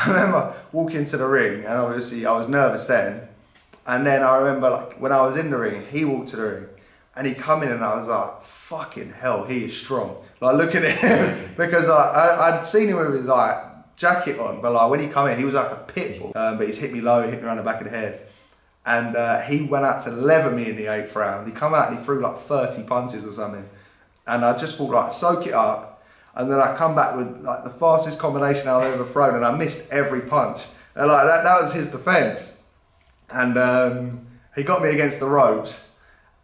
I remember walking to the ring, and obviously I was nervous then. And then I remember, like, when I was in the ring, he walked to the ring, and he come in, and I was like, fucking hell, he is strong. Like, looking at him, because I'd seen him with his like jacket on, but like when he come in, he was like a pit bull. But he's hit me low, hit me around the back of the head. And he went out to leather me in the 8th round. He come out and he threw like 30 punches or something. And I just thought, like, soak it up. And then I come back with like the fastest combination I've ever thrown, and I missed every punch. And like that was his defense. And he got me against the ropes.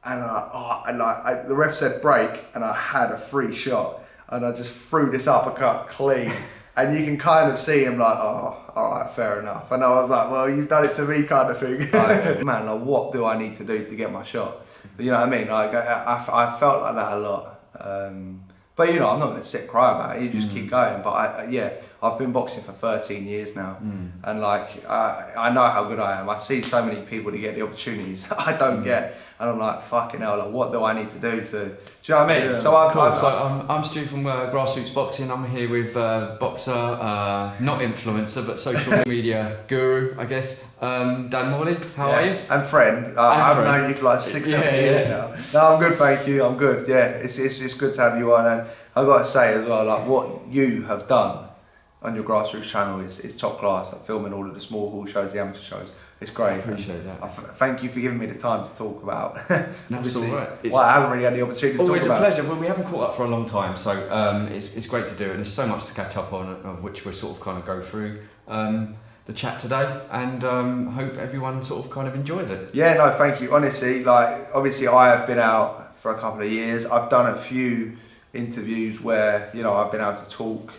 And the ref said break, and I had a free shot. And I just threw this uppercut clean. And you can kind of see him like, oh, all right, fair enough. And I was like, well, you've done it to me, kind of thing. Like, man, like, what do I need to do to get my shot? You know what I mean? Like, I felt like that a lot. But you know, I'm not going to sit and cry about it. You just keep going. But I've been boxing for 13 years now, and like I know how good I am. I see so many people that get the opportunities I don't get, and I'm like, fucking hell, like, what do I need to do to? Do you know what I mean? Yeah. So I'm Stu from Grassroots Boxing. I'm here with boxer, not influencer, but social media guru, I guess. Dan Morley, how are you? And friend. I've known you for like 6-7 years now. No, I'm good, thank you. I'm good. Yeah, it's good to have you on, and I've got to say as well, like, what you have done on your Grassroots channel is top class. Like, filming all of the small hall shows, the amateur shows. It's great. I appreciate that. Thank you for giving me the time to talk about. That's all right. Well, I haven't really had the opportunity to talk about. Always a pleasure. Well, we haven't caught up for a long time, so it's great to do, and there's so much to catch up on, of which we'll sort of kind of go through the chat today, and hope everyone sort of kind of enjoys it. Yeah, no, thank you. Honestly, like, obviously I have been out for a couple of years. I've done a few interviews where, you know, I've been able to talk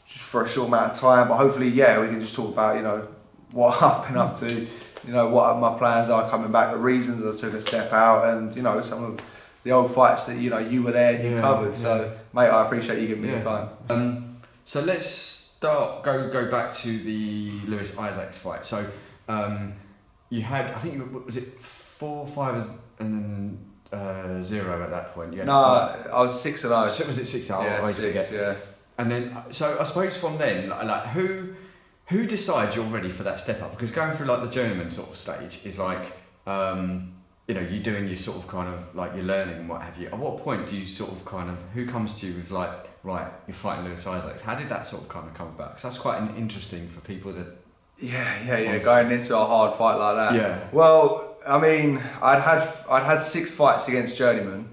just for a short amount of time, but hopefully, yeah, we can just talk about, you know, what I've been up to, you know, what my plans are coming back, the reasons I took a step out, and, you know, some of the old fights that, you know, you were there and you covered. So, mate, I appreciate you giving me the time. So let's go back to the Lewis Isaacs fight. So you had, I think, was it 4-5 and then 0 at that point? No, I was 6-0. So was it 6-0? Yeah, 6, yeah. And then, so I suppose from then, like who decides you're ready for that step up? Because going through like the journeyman sort of stage is like, you know, you're doing your sort of kind of like you're learning and what have you. At what point do you sort of kind of, who comes to you with like, right, you're fighting Lewis Isaacs? How did that sort of kind of come about? Because that's quite interesting for people that. Yeah, going into a hard fight like that. Yeah. Well, I mean, I'd had 6 fights against journeyman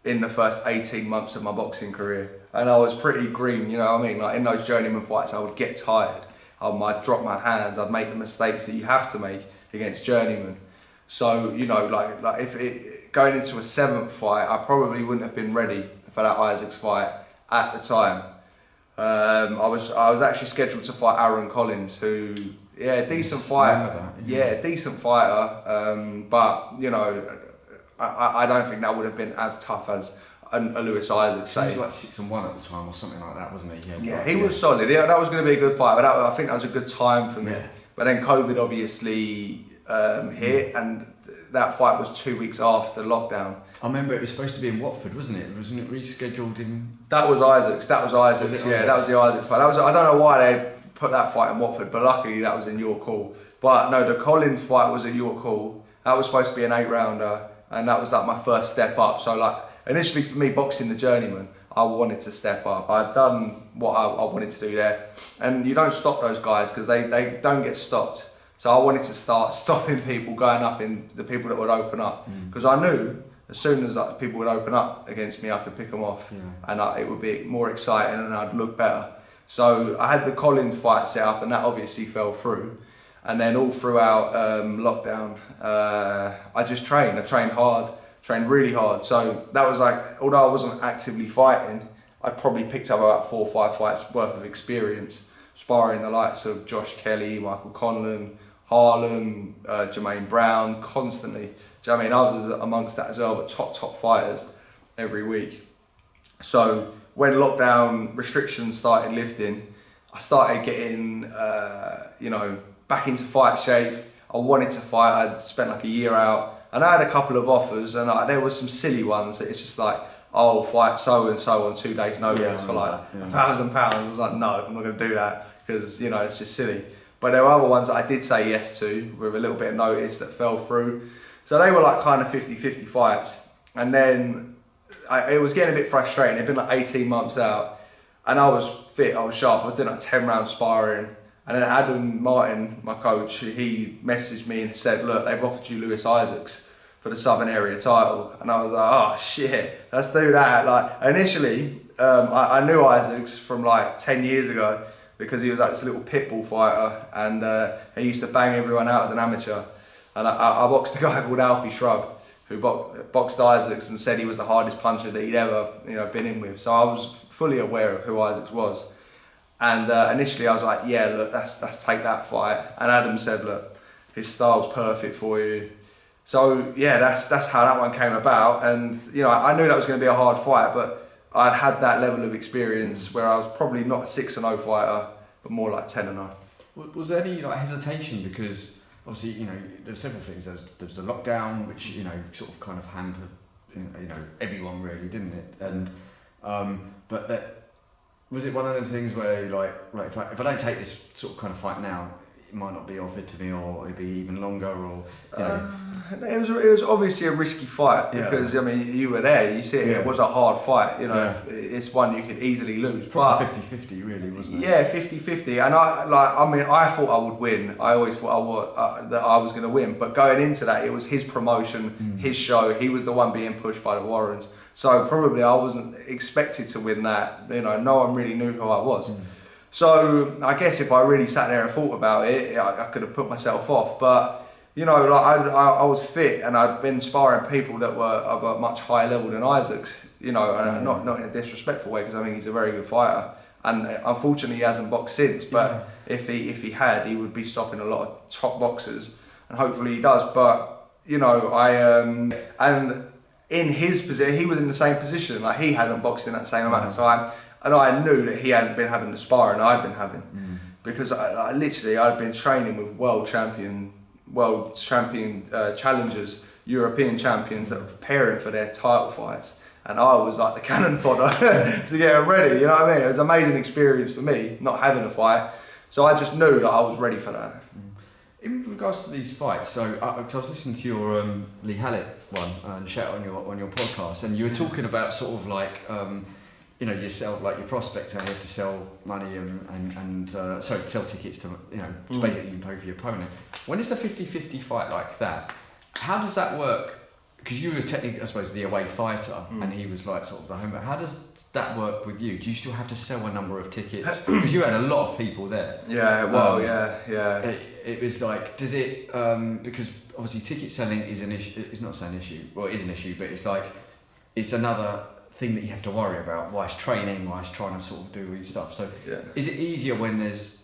in the first 18 months of my boxing career, and I was pretty green. You know what I mean? Like, in those journeyman fights, I would get tired. I'd drop my hands. I'd make the mistakes that you have to make against journeyman. So, you know, like if going into a 7th fight, I probably wouldn't have been ready for that Isaacs fight at the time. I was actually scheduled to fight Aaron Collins, who, decent fighter. Yeah, decent fighter. But, you know, I don't think that would have been as tough as a Lewis Isaacs. He was like 6-1 at the time or something like that, wasn't he? He was solid. Yeah, that was going to be a good fight, but I think that was a good time for me. Yeah. But then COVID obviously hit, and that fight was 2 weeks after lockdown. I remember it was supposed to be in Watford, wasn't it? Wasn't it rescheduled in? That was Isaacs. That was the Isaacs fight. I don't know why they put that fight in Watford, but luckily that was in York Hall. But no, the Collins fight was at York Hall. That was supposed to be an 8-rounder, and that was like my first step up. So like, initially for me, boxing the journeyman, I wanted to step up. I'd done what I wanted to do there. And you don't stop those guys because they don't get stopped. So I wanted to start stopping people going up in the people that would open up. Because I knew as soon as like, people would open up against me, I could pick them off. Yeah. And it would be more exciting and I'd look better. So I had the Collins fight set up, and that obviously fell through. And then all throughout lockdown, I just trained. I trained hard. Trained really hard. So that was like, although I wasn't actively fighting, I probably picked up about 4 or 5 fights worth of experience, sparring the likes of Josh Kelly, Michael Conlon, Harlem, Jermaine Brown, constantly. Do you know what I mean? I was amongst that as well, but top fighters every week. So when lockdown restrictions started lifting, I started getting, back into fight shape. I wanted to fight. I'd spent like a year out. And I had a couple of offers, and there were some silly ones that it's just like, oh, fight so and so on 2 days' notice for like £1,000. I was like, no, I'm not going to do that. because it's just silly. But there were other ones that I did say yes to with a little bit of notice that fell through. So they were like kind of 50-50 fights. And then it was getting a bit frustrating. It'd been like 18 months out and I was fit, I was sharp. I was doing like 10 round sparring. And then Adam Martin, my coach, he messaged me and said, look, they've offered you Lewis Isaacs for the Southern Area title. And I was like, oh shit, let's do that. Like initially, I knew Isaacs from like 10 years ago because he was like this little pit bull fighter and he used to bang everyone out as an amateur. And I boxed a guy called Alfie Shrub who boxed Isaacs and said he was the hardest puncher that he'd ever been in with. So I was fully aware of who Isaacs was. And initially I was like, yeah, look, let's take that fight. And Adam said, look, his style's perfect for you. So yeah, that's how that one came about. And I knew that was going to be a hard fight, but I'd had that level of experience where I was probably not a 6-0 fighter, but more like 10-0. Was there any hesitation because obviously there's several things. There was the lockdown, which sort of kind of hampered everyone really, didn't it? And but that. Was it one of them things where if I don't take this sort of kind of fight now, it might not be offered to me, or it'd be even longer, or It was obviously a risky fight because you were there. You see, it was a hard fight. It's one you could easily lose. Probably 50-50 really, wasn't it? Yeah, 50-50. And I thought I would win. I always thought that I was going to win. But going into that, it was his promotion, his show. He was the one being pushed by the Warrens. So probably I wasn't expected to win that. No one really knew who I was. So I guess if I really sat there and thought about it, I could have put myself off. But I was fit and I'd been sparring people that were of a much higher level than Isaacs. And not in a disrespectful way because I think he's a very good fighter. And unfortunately, he hasn't boxed since. But if he had, he would be stopping a lot of top boxers, and hopefully he does. But and in his position, he was in the same position. Like he hadn't boxed in that same amount of time, and I knew that he hadn't been having the sparring I'd been having, because I'd been training with world champion challengers, European champions that were preparing for their title fights, and I was like the cannon fodder to get them ready. You know what I mean? It was an amazing experience for me not having a fight, so I just knew that I was ready for that. In regards to these fights, so I was listening to your Lee Hallett one and shout on your podcast, and you were talking about sort of like yourself, like your prospects, how you have to sell money and sell tickets to basically you pay for your opponent. When it's a 50-50 fight like that, how does that work? Because you were technically, I suppose, the away fighter, and he was like sort of the home. How does that work with you? Do you still have to sell a number of tickets? Because you had a lot of people there. Yeah, well, yeah. It was like, does it, because obviously ticket selling is an issue, it's not saying issue, well it is an issue, but it's like, it's another thing that you have to worry about whilst training, whilst trying to sort of do all these stuff. So is it easier when there's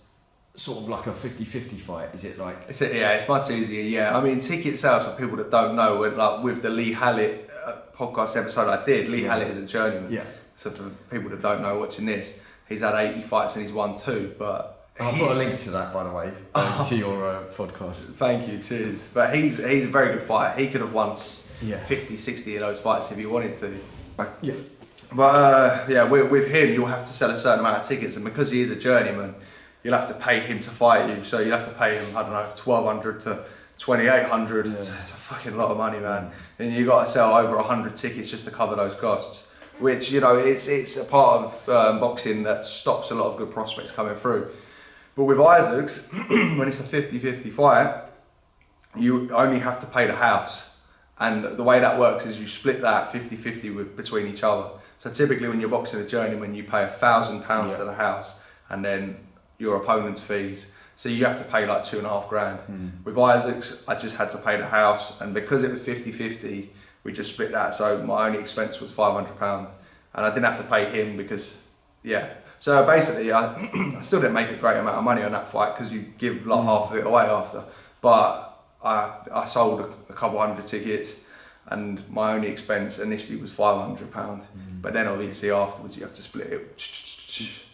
sort of like a 50-50 fight? Is it like... It's much easier, yeah. I mean, ticket sales, for people that don't know, like with the Lee Hallett podcast episode I did, Lee Hallett is a journeyman. Yeah. So for people that don't know watching this, he's had 80 fights and he's won 2, but... I'll put a link to that, by the way, to your podcast. Thank you, cheers. But he's a very good fighter. He could have won 50, 60 of those fights if he wanted to. Yeah. But with him, you'll have to sell a certain amount of tickets, and because he is a journeyman, you'll have to pay him to fight you. So you'll have to pay him, I don't know, 1,200 to 2,800. Yeah. It's a fucking lot of money, man. And you've got to sell over 100 tickets just to cover those costs, which, it's a part of boxing that stops a lot of good prospects coming through. But with Isaacs, when it's a 50-50 fight, you only have to pay the house. And the way that works is you split that 50-50 between each other. So typically when you're boxing a journeyman, you pay £1,000 to the house and then your opponent's fees. So you have to pay like $2,500. With Isaacs, I just had to pay the house. And because it was 50-50, we just split that. So my only expense was £500. And I didn't have to pay him because, So basically, I still didn't make a great amount of money on that fight because you give like half of it away after. But I sold a couple hundred tickets, and my only expense initially was £500. But then obviously afterwards you have to split it.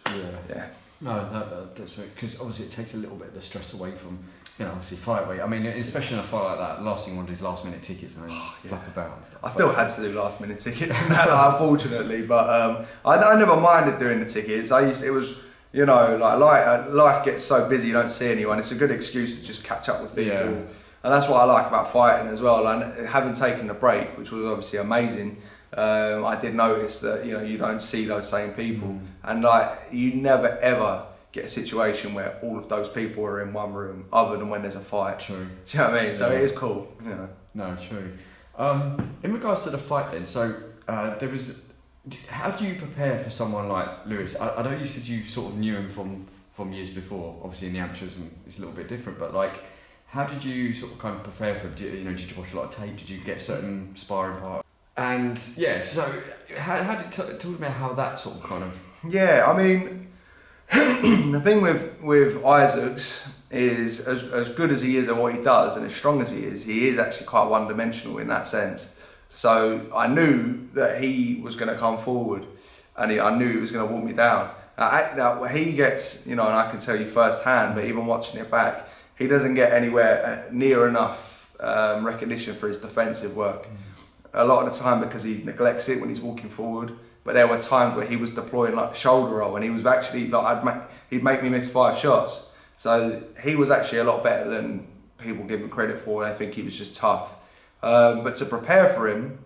Yeah. No, that's right. Because obviously it takes a little bit of the stress away from, obviously fight weight. I mean, especially in a fight like that, last thing you want to do is last minute tickets and then fluff about. And stuff. I still had to do last minute tickets and that, unfortunately. But I never minded doing the tickets. It was You know, like life gets so busy you don't see anyone. It's a good excuse to just catch up with people. Yeah. And that's what I like about fighting as well. And having taken the break, which was obviously amazing, I did notice that, you know, you don't see those same people. And like, you never ever get a situation where all of those people are in one room other than when there's a fight. True. Do you know what I mean? So Yeah. it is cool, you know. No, true. In regards to the fight then, so there was, how do you prepare for someone like Lewis? I know you said you sort of knew him from years before, obviously in the amateurs, and it's a little bit different, but like, how did you sort of kind of prepare for him? Did you watch a lot of tape? Did you get certain sparring parts? And yeah, so how did talk to me about how that sort of kind of... Yeah, I mean, the thing with Isaacs is as good as he is at what he does and as strong as he is actually quite one-dimensional in that sense. So I knew that he was going to come forward, and I knew he was going to walk me down. Now he gets, you know, and I can tell you firsthand, but even watching it back, he doesn't get anywhere near enough recognition for his defensive work. A lot of the time because he neglects it when he's walking forward. But there were times where he was deploying like shoulder roll, and he was actually like he'd make me miss 5 shots. So he was actually a lot better than people give him credit for. I think he was just tough. But to prepare for him,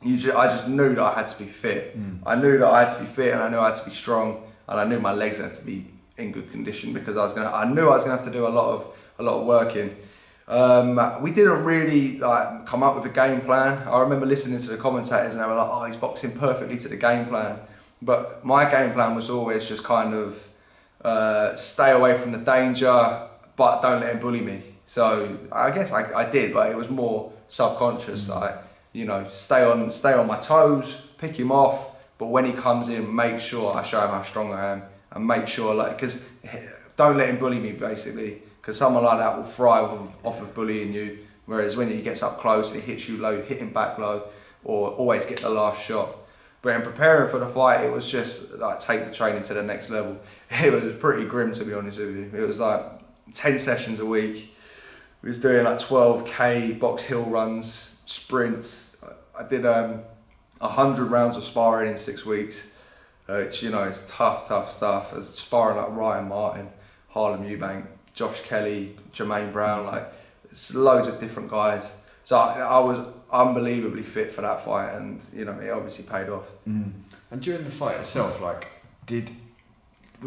I just knew that I had to be fit. I knew that I had to be fit, and I knew I had to be strong, and I knew my legs had to be in good condition because I knew I was gonna have to do a lot of working. We didn't really like come up with a game plan. I remember listening to the commentators, and they were like, "Oh, he's boxing perfectly to the game plan." But my game plan was always just kind of stay away from the danger, but don't let him bully me. So I guess I did, but it was more subconscious. Like, you know, stay on my toes, pick him off, but when he comes in, make sure I show him how strong I am, and make sure, like, because don't let him bully me basically, because someone like that will thrive off of bullying you, whereas when he gets up close and he hits you low, hit him back low, or always get the last shot. But in preparing for the fight, it was just like take the training to the next level. It was pretty grim, to be honest with you. It was like 10 sessions a week. We was doing like 12k box hill runs, sprints. I did 100 rounds of sparring in 6 weeks. Which, you know, it's tough stuff. I was sparring like Ryan Martin, Harlem Eubank, Josh Kelly, Jermaine Brown, like it's loads of different guys. So I was unbelievably fit for that fight, and you know, it obviously paid off. And during the fight itself, like, could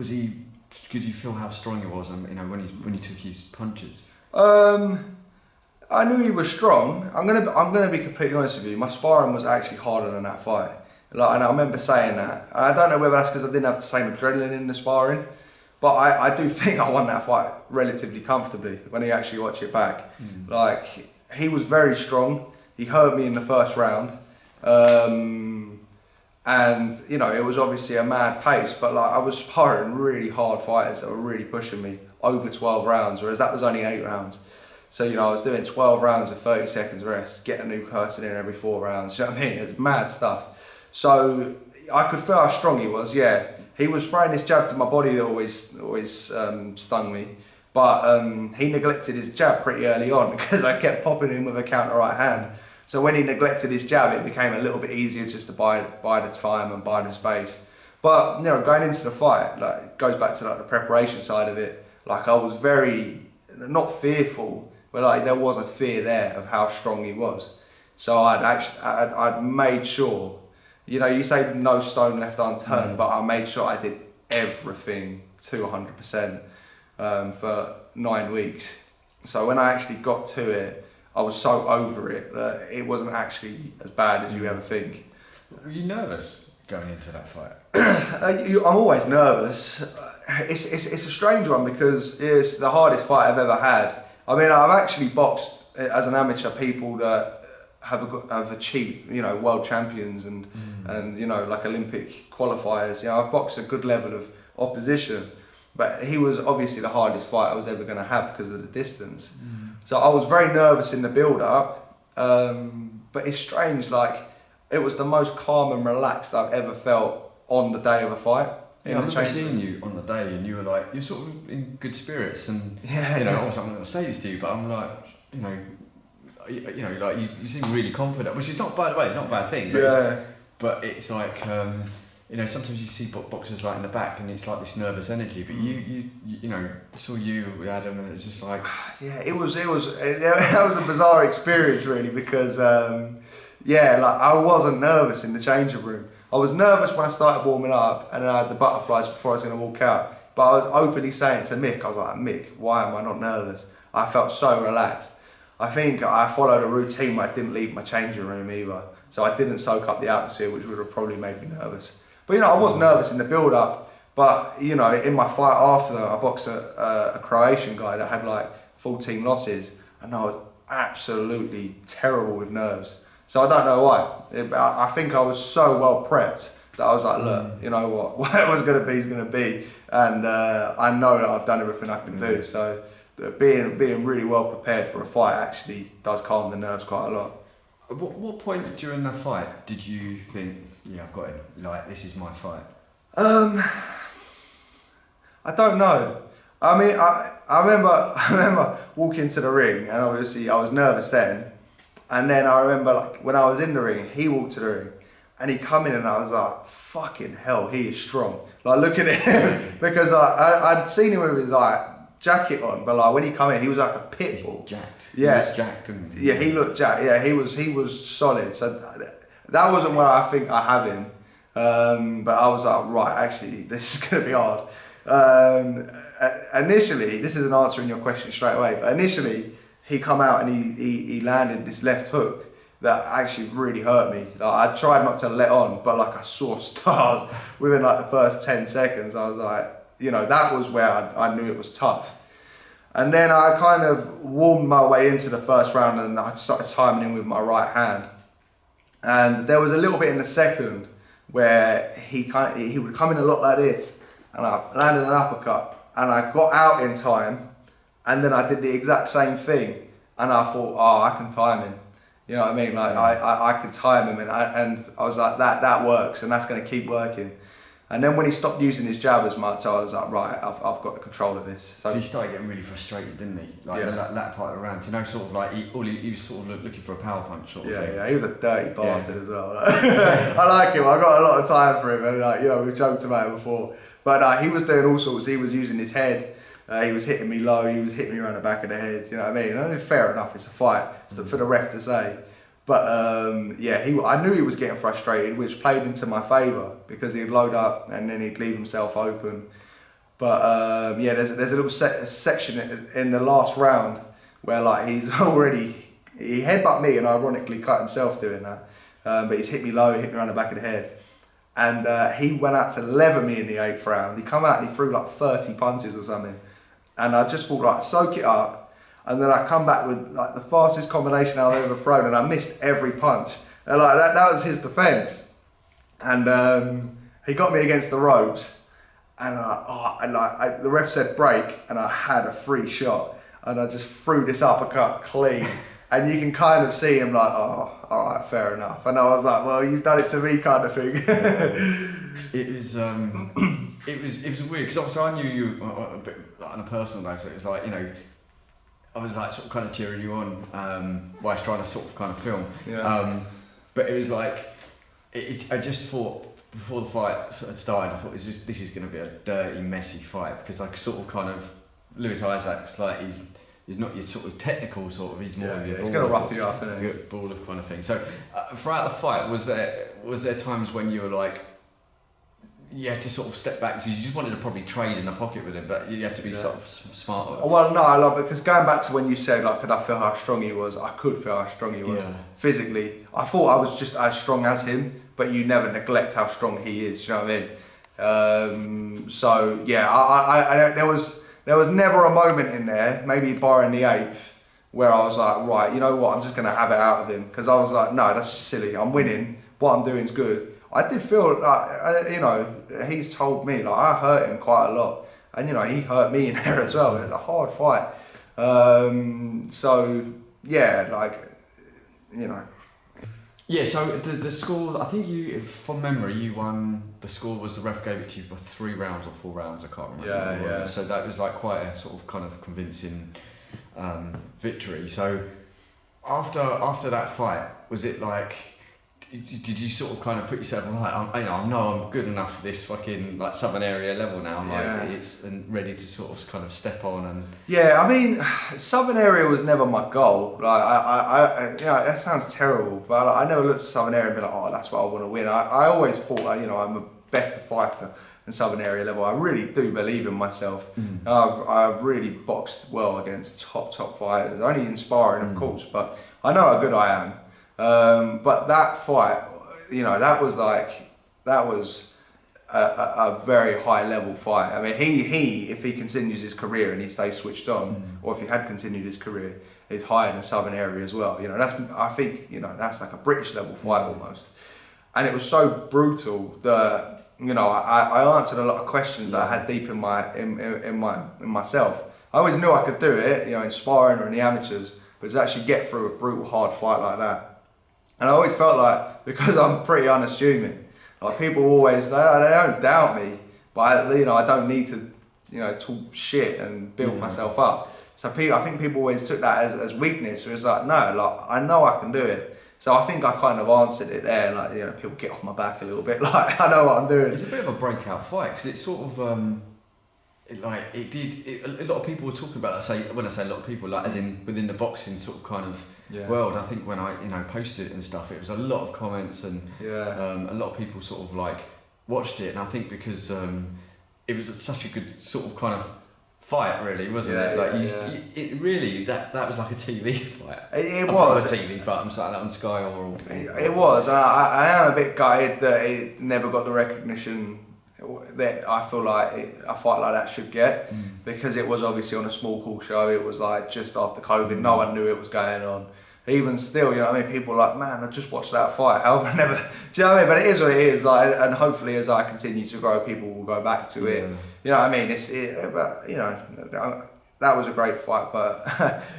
you feel how strong he was? And you know, when he took his punches. I knew he was strong. I'm gonna be completely honest with you. My sparring was actually harder than that fight. Like, and I remember saying that. I don't know whether that's because I didn't have the same adrenaline in the sparring, but I do think I won that fight relatively comfortably when you actually watch it back. Like, he was very strong. He hurt me in the first round. And you know, it was obviously a mad pace, but like I was sparring really hard fighters that were really pushing me over 12 rounds, whereas that was only 8 rounds. So, you know, I was doing 12 rounds of 30 seconds rest, get a new person in every 4 rounds. You know what I mean? It's mad stuff. So I could feel how strong he was. Yeah, he was throwing his jab to my body that always stung me, but he neglected his jab pretty early on because I kept popping him with a counter right hand. So when he neglected his jab, it became a little bit easier just to buy the time and buy the space. But you know, going into the fight, like, it goes back to like the preparation side of it. Like, I was very not fearful, but like there was a fear there of how strong he was. So I'd made sure. You know, you say no stone left unturned, but I made sure I did everything to 100% for 9 weeks. So when I actually got to it, I was so over it that it wasn't actually as bad as you ever think. Were you nervous going into that fight? I'm always nervous. It's a strange one because it's the hardest fight I've ever had. I mean, I've actually boxed as an amateur people that have achieved, you know, world champions and you know, like Olympic qualifiers. You know, I've boxed a good level of opposition, but he was obviously the hardest fight I was ever going to have because of the distance. So I was very nervous in the build-up, but it's strange. Like, it was the most calm and relaxed I've ever felt on the day of a fight. Yeah, I remember seeing you on the day, and you were like, you're sort of in good spirits, and you know, obviously I'm not going to say this to you, but I'm like, you know, like you seem really confident, which is not, by the way, it's not a bad thing. But it's like, you know, sometimes you see boxers like in the back and it's like this nervous energy, but you know, saw you with Adam and it's just like... Yeah, that was a bizarre experience really because, like I wasn't nervous in the changing room. I was nervous when I started warming up and then I had the butterflies before I was going to walk out. But I was openly saying to Mick, I was like, Mick, why am I not nervous? I felt so relaxed. I think I followed a routine where I didn't leave my changing room either. So I didn't soak up the atmosphere, which would have probably made me nervous. But, you know, I was nervous in the build-up. But, you know, in my fight after, I boxed a Croatian guy that had like 14 losses. And I was absolutely terrible with nerves. So I don't know why. I think I was so well prepped that I was like, look, you know what, whatever's going to be is going to be. And I know that I've done everything I can do. So being really well prepared for a fight actually does calm the nerves quite a lot. What point during the fight did you think, yeah, I've got him, like, this is my fight? I don't know. I mean, I remember walking to the ring and obviously I was nervous then. And then I remember like when I was in the ring, he walked to the ring and he come in and I was like, fucking hell, he is strong. Like looking at him because I'd seen him with his like jacket on, but like when he come in, he was like a pit bull. Jacked. Yes. He was jacked, didn't he? Yeah, he looked jacked. Yeah, he was solid. So that wasn't where I think I have him. But I was like, right, actually, this is going to be hard. Initially, this isn't answering your question straight away, but initially, he come out and he landed this left hook that actually really hurt me. Like, I tried not to let on, but like I saw stars within like the first 10 seconds. I was like, you know, that was where I knew it was tough. And then I kind of warmed my way into the first round and I started timing in with my right hand. And there was a little bit in the second where he would come in a lot like this and I landed an uppercut and I got out in time. And then I did the exact same thing, and I thought, oh, I can time him. You know what I mean? Like I could time him, and I was like, that works, and that's going to keep working. And then when he stopped using his jab as much, I was like, right, I've got control of this. So he started getting really frustrated, didn't he? Like that part of the round, you know, sort of like he was sort of looking for a power punch sort of thing. Yeah, he was a dirty bastard as well. I like him. I got a lot of time for him, and like, you know, we've joked about it before. But he was doing all sorts. He was using his head. He was hitting me low, he was hitting me around the back of the head, you know what I mean? And fair enough, it's a fight, it's for the ref to say. But I knew he was getting frustrated, which played into my favour because he'd load up and then he'd leave himself open. But there's a little section in the last round where like he headbutt me and ironically cut himself doing that. But he's hit me low, hit me around the back of the head. And he went out to leather me in the 8th round. He come out and he threw like 30 punches or something. And I just thought, like, soak it up. And then I come back with like the fastest combination I've ever thrown, and I missed every punch. And like that was his defense. And he got me against the ropes, and the ref said break, and I had a free shot, and I just threw this uppercut clean. And you can kind of see him like, oh, all right, fair enough. And I was like, well, you've done it to me, kind of thing. It was weird because obviously I knew you a bit like, on a personal basis. So it was like, you know, I was like sort of kind of cheering you on while I was trying to sort of kind of film. Yeah. But it was like, I just thought before the fight sort of started, I thought this is going to be a dirty, messy fight because like sort of kind of Lewis Isaac's like he's not your sort of technical sort of. He's more of your. He's going to rough you up, isn't he? Baller kind of thing. So throughout the fight, was there times when you were like, you had to sort of step back because you just wanted to probably trade in the pocket with him, but you had to be sort of smart. Well, no, I love it because going back to when you said like, could I feel how strong he was? I could feel how strong he was physically. I thought I was just as strong as him, but you never neglect how strong he is. Do you know what I mean? So yeah, I there was never a moment in there, maybe barring the 8th, where I was like, right, you know what? I'm just gonna have it out of him because I was like, no, that's just silly. I'm winning. What I'm doing is good. I did feel like, you know, he's told me, like, I hurt him quite a lot. And, you know, he hurt me in there as well. It was a hard fight. So, yeah, like, you know. Yeah, so the score, I think you, from memory, you won, the score was the ref gave it to you for 3 rounds or 4 rounds, I can't remember. Yeah. So that was like quite a sort of kind of convincing victory. So after that fight, was it like, did you sort of kind of put yourself right? I know I'm good enough for this fucking like Southern area level now. Like it's and ready to sort of kind of step on and. Yeah, I mean, Southern area was never my goal. Like I you know, that sounds terrible, but I never looked at Southern area and be like, oh, that's what I want to win. I always thought, like, you know, I'm a better fighter than Southern area level. I really do believe in myself. I've really boxed well against top fighters. Only in sparring, of course, but I know how good I am. But that fight, you know, that was a very high level fight. I mean, he if he continues his career and he stays switched on, or if he had continued his career, is higher than Southern area as well. You know, I think, you know, that's like a British level fight almost. And it was so brutal that, you know, I answered a lot of questions that I had deep in myself. I always knew I could do it, you know, in sparring or in the amateurs, but to actually get through a brutal hard fight like that. And I always felt like, because I'm pretty unassuming, like people always, they don't doubt me, but you know, I don't need to, you know, talk shit and build myself up. So I think people always took that as weakness. It was like, no, like I know I can do it. So I think I kind of answered it there, like, you know, people get off my back a little bit, like I know what I'm doing. It's a bit of a breakout fight because it's sort of a lot of people were talking about it. When I say a lot of people, like as in within the boxing sort of kind of world. I think when I, you know, posted it and stuff, it was a lot of comments and a lot of people sort of like watched it, and I think because it was such a good sort of kind of fight, really, wasn't it? Like it really that was like a TV fight. It was a TV fight. I'm saying that on Sky or. It was. I am a bit gutted that it never got the recognition that I feel like a fight like that should get, because it was obviously on a small hall show. It was like just after COVID, no one knew it was going on. Even still, you know what I mean, people are like, man, I just watched that fight, how have I never, do you know what I mean? But it is what it is, like, and hopefully as I continue to grow, people will go back to it. You know what I mean? But you know, that was a great fight, but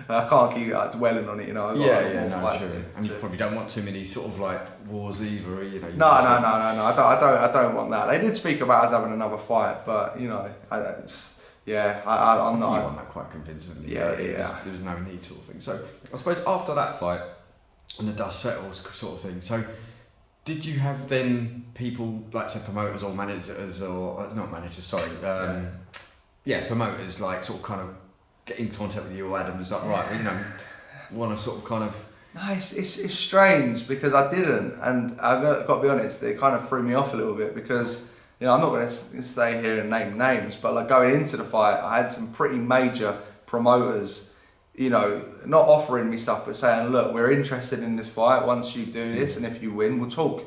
I can't keep dwelling on it, you know. No, true. And you probably don't want too many sort of like wars either, you know. No. I don't want that. They did speak about us having another fight, but you know, I'm not. You won that quite convincingly. There was no need, sort of thing. So I suppose after that fight, and the dust settles, sort of thing. So did you have then people like say promoters or managers or not managers? Sorry, promoters like sort of kind of get in contact with you or Adam was like, right, you know, want to sort of kind of. No, it's strange because I didn't, and I've got to be honest, it kind of threw me off a little bit because, you know, I'm not going to stay here and name names, but like going into the fight, I had some pretty major promoters, you know, not offering me stuff, but saying, look, we're interested in this fight. Once you do this, and if you win, we'll talk.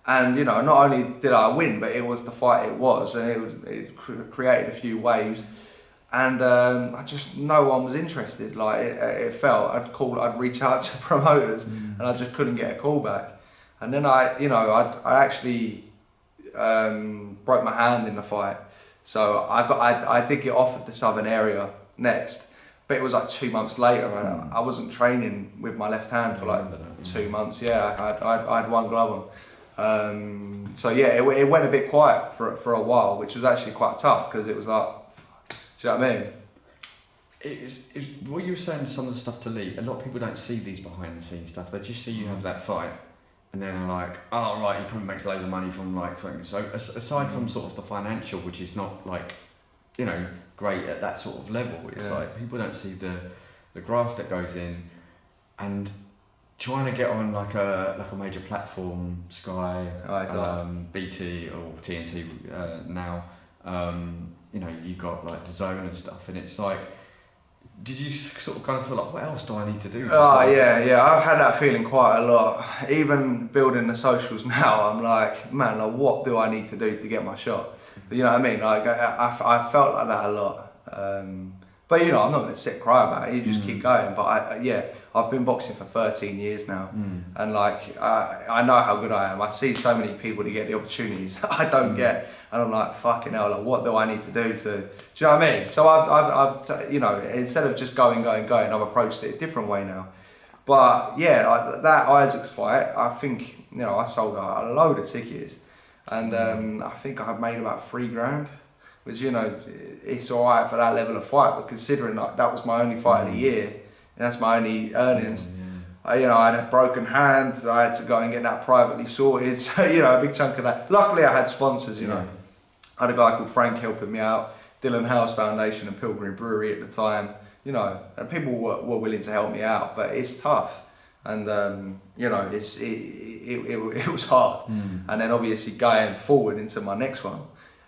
And, you know, not only did I win, but it was the fight it was, and it created a few waves. And I just, no one was interested. Like it felt, I'd reach out to promoters, and I just couldn't get a call back. And then I actually broke my hand in the fight, so I did get offered the Southern area next, but it was like 2 months later, and I wasn't training with my left hand for like 2 months. I had one glove on. So yeah, it went a bit quiet for a while, which was actually quite tough because it was like. Do you know what I mean? It's what you were saying, some of the stuff to Lee, a lot of people don't see these behind the scenes stuff. They just see you have that fight and then they're like, oh right, he probably makes loads of money from like something. So aside from sort of the financial, which is not like, you know, great at that sort of level, it's like people don't see the graft that goes in, and trying to get on like a major platform, Sky, BT or TNT now. You know, you got like the Zone and stuff, and it's like, did you sort of kind of feel like, what else do I need to do? I've had that feeling quite a lot. Even building the socials now, I'm like, man, like, what do I need to do to get my shot? You know what I mean? Like, I felt like that a lot. But you know, I'm not going to sit and cry about it. You just keep going. But I've been boxing for 13 years now, and like, I know how good I am. I see so many people that get the opportunities that I don't get. And I'm like, fucking hell, like, what do I need to do to, do you know what I mean? So I've you know, instead of just going, I've approached it a different way now. But yeah, like, that Isaac's fight, I think, you know, I sold a load of tickets, and I think I made about $3,000, which, you know, it's all right for that level of fight, but considering like that was my only fight of the year, and that's my only earnings, I had a broken hand. I had to go and get that privately sorted. So, a big chunk of that. Luckily, I had sponsors, I had a guy called Frank helping me out, Dylan House Foundation and Pilgrim Brewery at the time, and people were willing to help me out, but it's tough. And, it was hard. And then obviously going forward into my next one,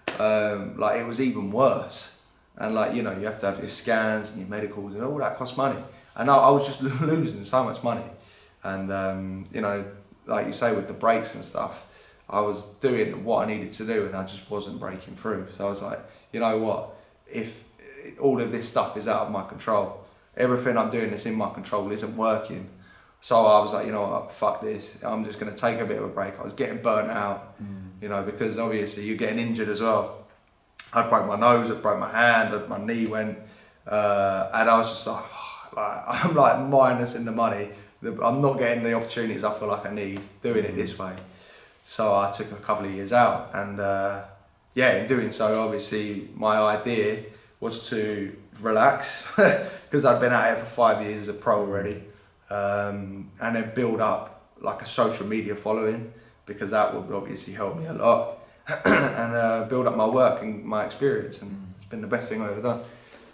it was even worse. And you have to have your scans and your medicals and all that costs money. And I was just losing so much money. And, like you say with the breaks and stuff, I was doing what I needed to do and I just wasn't breaking through. So I was like, you know what, if all of this stuff is out of my control, everything I'm doing that's in my control isn't working. So I was like, you know what, fuck this. I'm just going to take a bit of a break. I was getting burnt out, because obviously you're getting injured as well. I broke my nose, I broke my hand, my knee went, and I was just like, I'm like minus in the money. I'm not getting the opportunities I feel like I need doing it this way. So I took a couple of years out, and in doing so, obviously my idea was to relax because I'd been at it for 5 years as a pro already, and then build up like a social media following, because that would obviously help me a lot. And build up my work and my experience, and it's been the best thing I've ever done.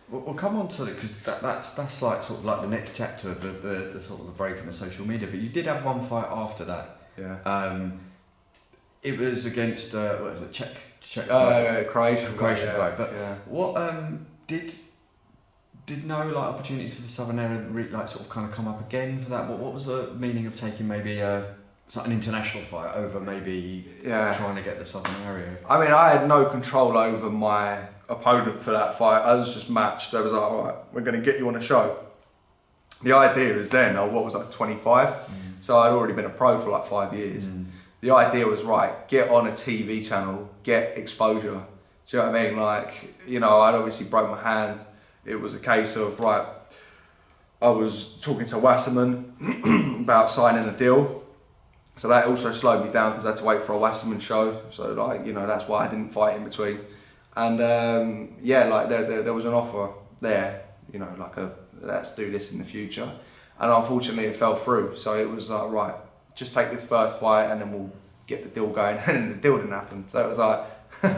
We'll come on to it, because that's like sort of like the next chapter, the sort of the break in the social media. But you did have one fight after that. Yeah. It was against what was it? Czech Croatian guy. But yeah. What did no like opportunities for the southern area sort of kind of come up again for that? What was the meaning of taking maybe an international fight over maybe trying to get the southern area? I mean, I had no control over my opponent for that fight. I was just matched. I was like, all right, we're going to get you on a show. The idea is then, 25? So I'd already been a pro for like 5 years. The idea was, right, get on a TV channel, get exposure. Do you know what I mean? I'd obviously broke my hand. It was a case of, right, I was talking to Wasserman about signing a deal. So that also slowed me down because I had to wait for a Wasserman show. So that's why I didn't fight in between. And there was an offer there, let's do this in the future. And unfortunately it fell through. So it was like, right, just take this first fight and then we'll get the deal going. And the deal didn't happen. So it was like, do you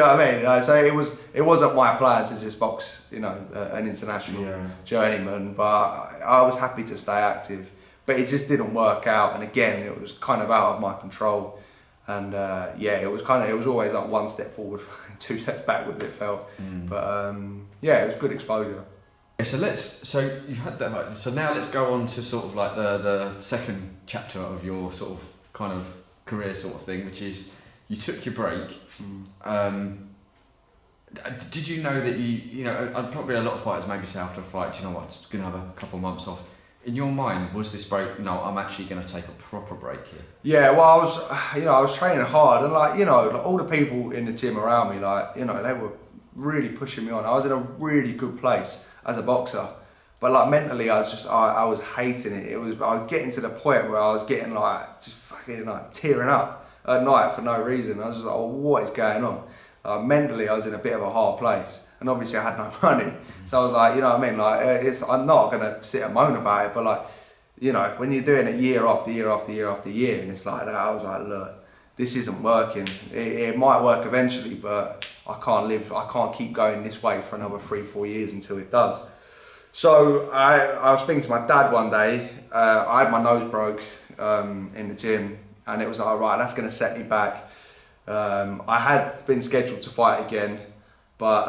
know what I mean? So it wasn't my plan to just box, an international journeyman, but I was happy to stay active. But it just didn't work out, and again, it was kind of out of my control. And it was always like one step forward, 2 steps backward. It felt, but it was good exposure. So you've had that. Right? So now let's go on to sort of like the second chapter of your sort of kind of career sort of thing, which is you took your break. Did you know that probably a lot of fighters maybe say after a fight, you know what, I'm gonna have a couple of months off. In your mind, was this break, no, I'm actually going to take a proper break here? Yeah, well, I was training hard, and all the people in the gym around me, they were really pushing me on. I was in a really good place as a boxer, but mentally, I was hating it. I was getting to the point where I was getting just fucking tearing up at night for no reason. I was just like, oh, what is going on? Mentally, I was in a bit of a hard place. And obviously I had no money. So I was like, you know what I mean? I'm not going to sit and moan about it, but when you're doing it year after year after year after year, and it's like that, I was like, look, this isn't working. It might work eventually, but I can't keep going this way for another 3-4 years until it does. So I was speaking to my dad one day. I had my nose broke in the gym, and it was like, right, that's going to set me back. I had been scheduled to fight again, but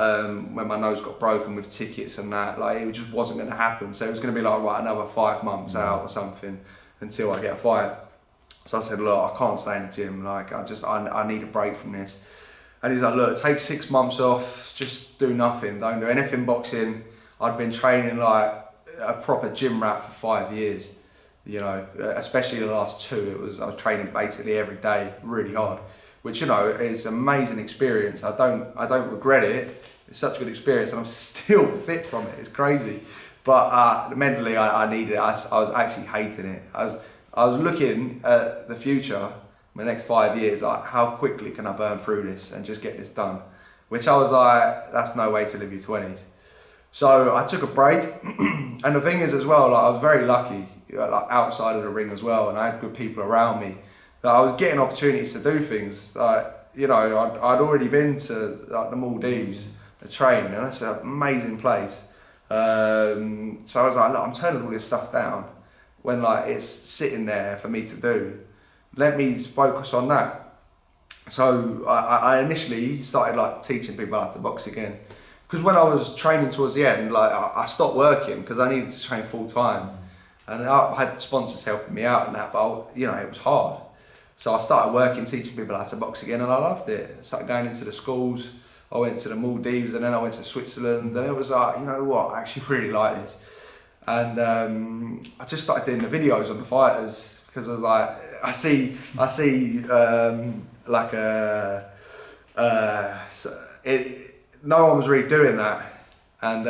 when my nose got broken with tickets and that, it just wasn't going to happen. So it was going to be another 5 months out or something until I get a fight. So I said, look, I can't stay in the gym. I need a break from this. And he's like, look, take 6 months off, just do nothing, don't do anything boxing. I'd been training a proper gym rat for 5 years, especially the last 2. I was training basically every day, really hard. Which is an amazing experience. I don't regret it. It's such a good experience, and I'm still fit from it. It's crazy, but mentally I needed it. I was actually hating it. I was looking at the future, the next 5 years, how quickly can I burn through this and just get this done? Which I was like, that's no way to live your 20s. So I took a break, and And the thing is as well, like I was very lucky, like outside of the ring as well, and I had good people around me. That I was getting opportunities to do things. Like, you know, I'd already been to like the Maldives to train, and that's an amazing place. So I was like, look, I'm turning all this stuff down when like it's sitting there for me to do. Let me focus on that. So I initially started like teaching people how to box again. Because when I was training towards the end, like I stopped working because I needed to train full time, and I had sponsors helping me out and that, but you know it was hard. So I started working, teaching people how to box again, and I loved it. Started going into the schools. I went to the Maldives, and then I went to Switzerland, and it was like, you know what, I actually really like this. And I just started doing the videos on the fighters because I was like, I see like no one was really doing that, and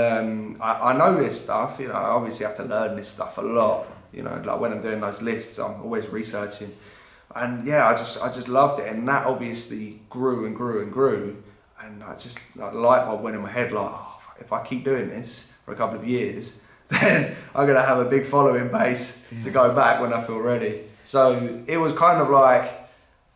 I know this stuff. You know, I obviously have to learn this stuff a lot. You know, like when I'm doing those lists, I'm always researching, and yeah, I just loved it, and that obviously grew and grew and grew, and I just like the light bulb went in my head like, oh, if I keep doing this for a couple of years, then I'm gonna have a big following base to go back when I feel ready. So it was kind of like,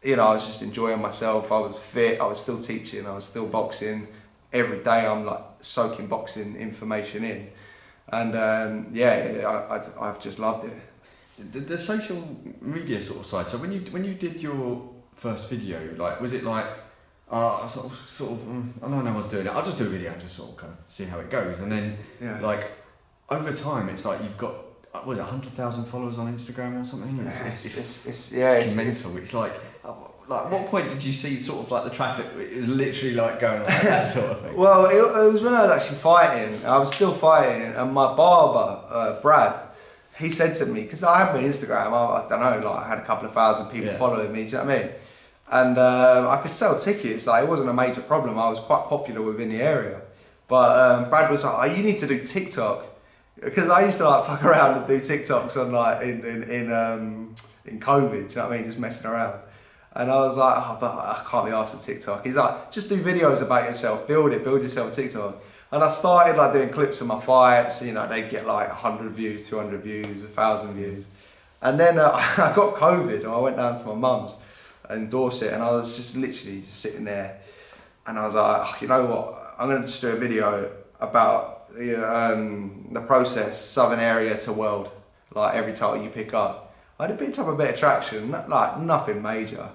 you know, I was just enjoying myself. I was fit. I was still teaching. I was still boxing. Every day I'm like soaking boxing information in, and I've just loved it. The social media sort of side. So when you did your first video, like was it like sort of I know no one's doing it. I'll just do a video and just sort of kind of see how it goes, and then like over time it's like you've got 100,000 followers on Instagram or something. It's mental. It's like what point did you see sort of like the traffic? It was literally like going like that sort of thing. Well, it was when I was actually fighting. I was still fighting, and my barber, Brad, he said to me, because I have my Instagram, I don't know, like I had a couple of thousand people following me, do you know what I mean? And I could sell tickets, like it wasn't a major problem. I was quite popular within the area. But Brad was like, oh, you need to do TikTok. Because I used to like fuck around and do TikToks on like in COVID, do you know what I mean? Just messing around. And I was like, oh, but I can't be asked for TikTok. He's like, just do videos about yourself, build yourself a TikTok. And I started like doing clips of my fights, you know, they'd get like 100 views, 200 views, 1,000 views. And then I got COVID and I went down to my mum's in Dorset, and I was just literally just sitting there, and I was like, oh, you know what, I'm gonna just do a video about the process, southern area to world, like every title you pick up. I'd picked up a bit of traction, like nothing major.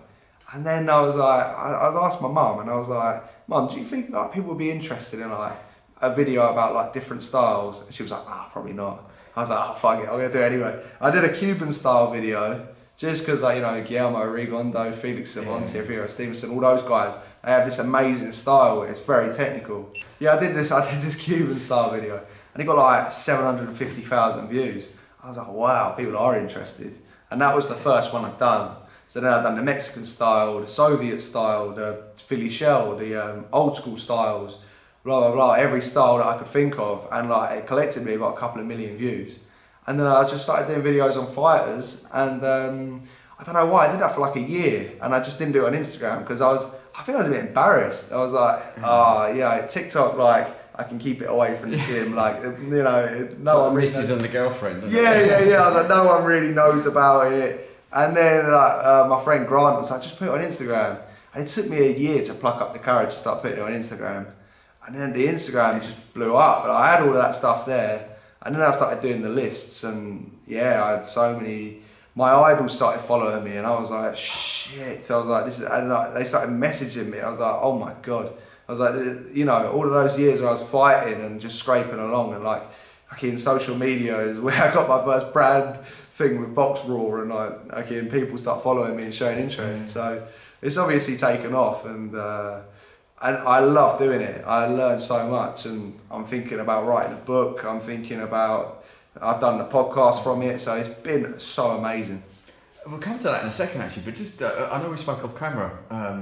And then I was like, I was asked my mum, and I was like, Mum, do you think like people would be interested in like a video about like different styles? And she was like, probably not. I was like, oh fuck it, I'm gonna do it anyway. I did a Cuban style video, just because like, you know, Guillermo Rigondo, Felix Cervantes, Rio Stevenson, all those guys, they have this amazing style, it's very technical. Yeah, I did this Cuban style video, and it got like 750,000 views. I was like, wow, people are interested. And that was the first one I'd done. So then I'd done the Mexican style, the Soviet style, the Philly shell, the old school styles, blah, blah, blah, every style that I could think of. And like it collectively got a couple of million views. And then I just started doing videos on fighters, and I don't know why, I did that for like a year, and I just didn't do it on Instagram because I think I was a bit embarrassed. I was like, TikTok, like, I can keep it away from the gym, like, you know, no one really knows. On the girlfriend. Yeah. I was like, no one really knows about it. And then my friend Grant was like, just put it on Instagram. And it took me a year to pluck up the courage to start putting it on Instagram. And then the Instagram just blew up. I had all of that stuff there. And then I started doing the lists, and yeah, I had so many. My idols started following me, and I was like, shit. So I was like, this is, and like, they started messaging me. I was like, oh my God. I was like, you know, all of those years where I was fighting and just scraping along, and like in social media is where I got my first brand thing with Box Raw, and like people start following me and showing interest. So it's obviously taken off, and I love doing it. I learned so much, and I'm thinking about writing a book. I've done the podcast from it, so it's been so amazing. We'll come to that in a second, actually, but just, I know we spoke off camera,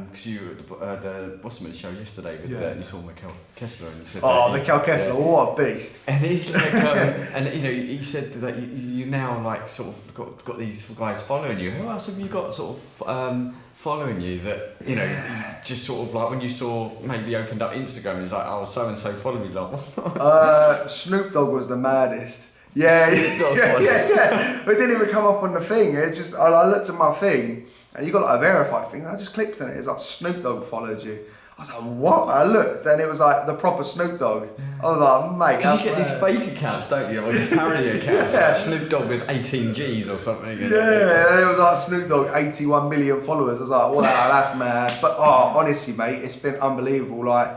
because you were at the Bosman show yesterday, with, you saw Mikkel Kessler, and you said... Mikkel Kessler, what a beast! And he's like, and you know, you said that you now, like, sort of got these guys following you. Who else have you got sort of following you that, you know, you just sort of like, when you saw, maybe opened up Instagram, it's like, oh, so-and-so followed me, like... Snoop Dogg was the maddest. Yeah, Dogg yeah, follow. yeah. It didn't even come up on the thing. It just, I looked at my thing, and you got like a verified thing. I just clicked on it. It's like Snoop Dogg followed you. I was like, what? I looked, and it was like the proper Snoop Dogg. I was like, mate, Because that's you get these mad. fake accounts, don't you? Or these parody accounts, like Snoop Dogg with 18 Gs or something. And Yeah, and it was like Snoop Dogg, 81 million followers. I was like, wow, that's mad. But honestly, mate, it's been unbelievable. Like,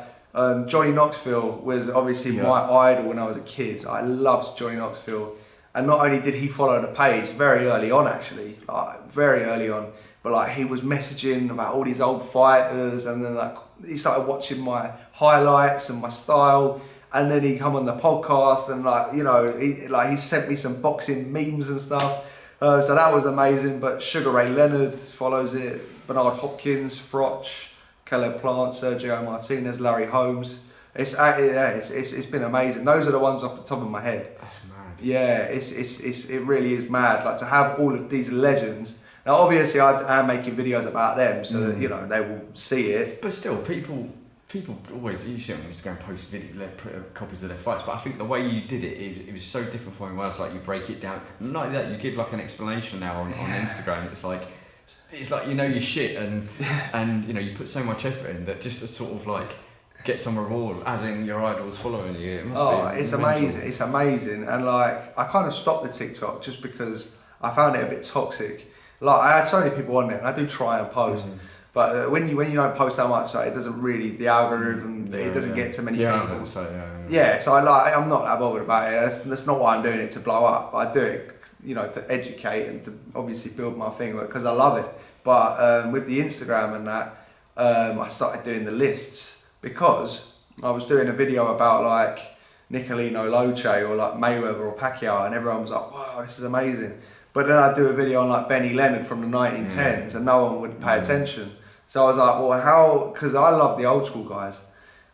Johnny Knoxville was obviously my idol when I was a kid. I loved Johnny Knoxville. And not only did he follow the page very early on, actually, like very early on, but like he was messaging about all these old fighters, and then like he started watching my highlights and my style. And then he come on the podcast, and like, you know, he sent me some boxing memes and stuff. So that was amazing. But Sugar Ray Leonard follows it. Bernard Hopkins, Froch, Caleb Plant, Sergio Martinez, Larry Holmes. It's been amazing. Those are the ones off the top of my head. That's mad. Yeah, it really is mad. Like to have all of these legends. Now, obviously, I am making videos about them, so that, you know, they will see it. But still, people always, you see on Instagram post copies of their fights, but I think the way you did it was so different from anyone else. Like you break it down, not like that, you give like an explanation now on Instagram. It's like you know your shit, and you know you put so much effort in that just to sort of like get some reward, as in your idols following you. It must be It's mental. amazing. It's amazing, and like I kind of stopped the TikTok just because I found it a bit toxic. Like I had so many people on there, and I do try and post. But when you don't post that much, like, it doesn't really, the algorithm, it doesn't get to many people. So I'm not that bothered about it. That's not why I'm doing it to blow up. I do it, you know, to educate and to obviously build my thing because I love it. But with the Instagram and that, I started doing the lists because I was doing a video about like Nicolino Loche or like Mayweather or Pacquiao, and everyone was like, wow, this is amazing. But then I'd do a video on like Benny Leonard from the 1910s and no one would pay attention. So I was like, well, how, because I love the old school guys.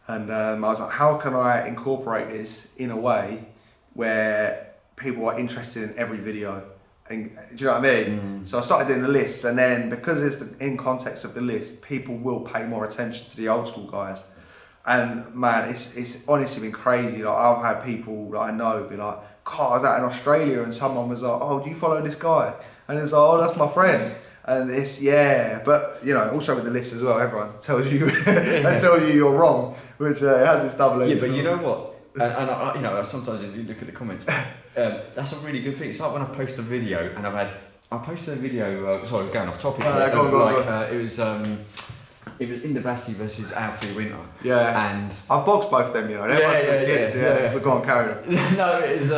And I was like, how can I incorporate this in a way where people are interested in every video? And, do you know what I mean? So I started doing the lists, and then because it's in context of the list, people will pay more attention to the old school guys. And man, it's honestly been crazy. Like I've had people that I know be like, God, I was out in Australia and someone was like, oh, do you follow this guy? And it's like, oh, that's my friend. And it's, but you know, also with the list as well, everyone tells you and tell you you're wrong, which has its double-edged. Yeah, but you know what? And I, you know, sometimes if you look at the comments, that's a really good thing. It's like when I post a video and I posted a video. Sorry, we're going off topic. It was Indabassi versus Alfie Winter. Yeah. And I've boxed both of them, you know. They're kids. But go on, carry on. No, it is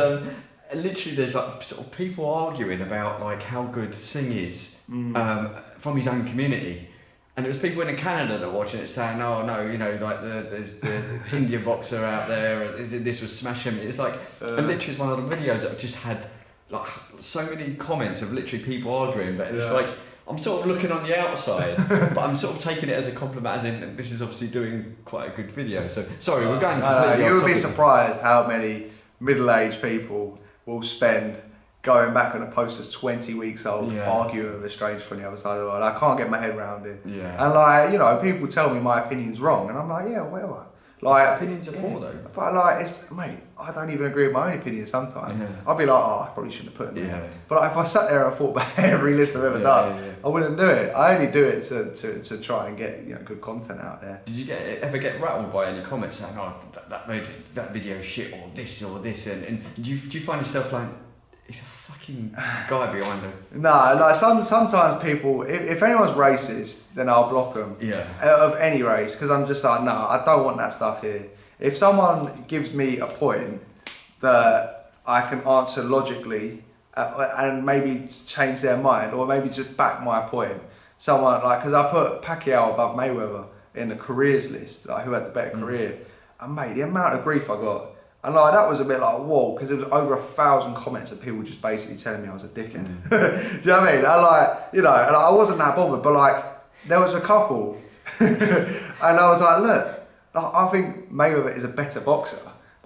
literally there's like sort of people arguing about like how good Singh is from his own community. And it was people in Canada that were watching it saying, oh no, you know, like there's the Indian boxer out there, and this was smash him. It's like, and literally it's one of the videos that just had like so many comments of literally people arguing, but it's like, I'm sort of looking on the outside, but I'm sort of taking it as a compliment, as in this is obviously doing quite a good video. So sorry, we're going completely you off would be topic. surprised how many middle-aged people will spend going back on a post that's 20 weeks old, arguing with a stranger from the other side of the world. I can't get my head around it. Yeah. And like, you know, people tell me my opinion's wrong, and I'm like, yeah, whatever. Like, opinions are for though. But like, it's, mate, I don't even agree with my own opinion sometimes. Yeah. I'll be like, oh, I probably shouldn't have put it in there. Yeah. But like, if I sat there and thought about every list I've ever done, I wouldn't do it. I only do it to try and get, you know, good content out there. Did you ever get rattled by any comments saying, oh, that video shit or this, and do you find yourself like, it's a fucking guy behind them? No, like sometimes people, if anyone's racist, then I'll block them. Yeah. Of any race, because I'm just like, no, I don't want that stuff here. If someone gives me a point that I can answer logically and maybe change their mind, or maybe just back my point, someone like, because I put Pacquiao above Mayweather in the careers list, like who had the better career, and mate, the amount of grief I got. And like that was a bit like, whoa, because there was over 1,000 comments of people just basically telling me I was a dickhead. Do you know what I mean? I like, you know, and I wasn't that bothered, but like there was a couple, and I was like, look, I think Mayweather is a better boxer,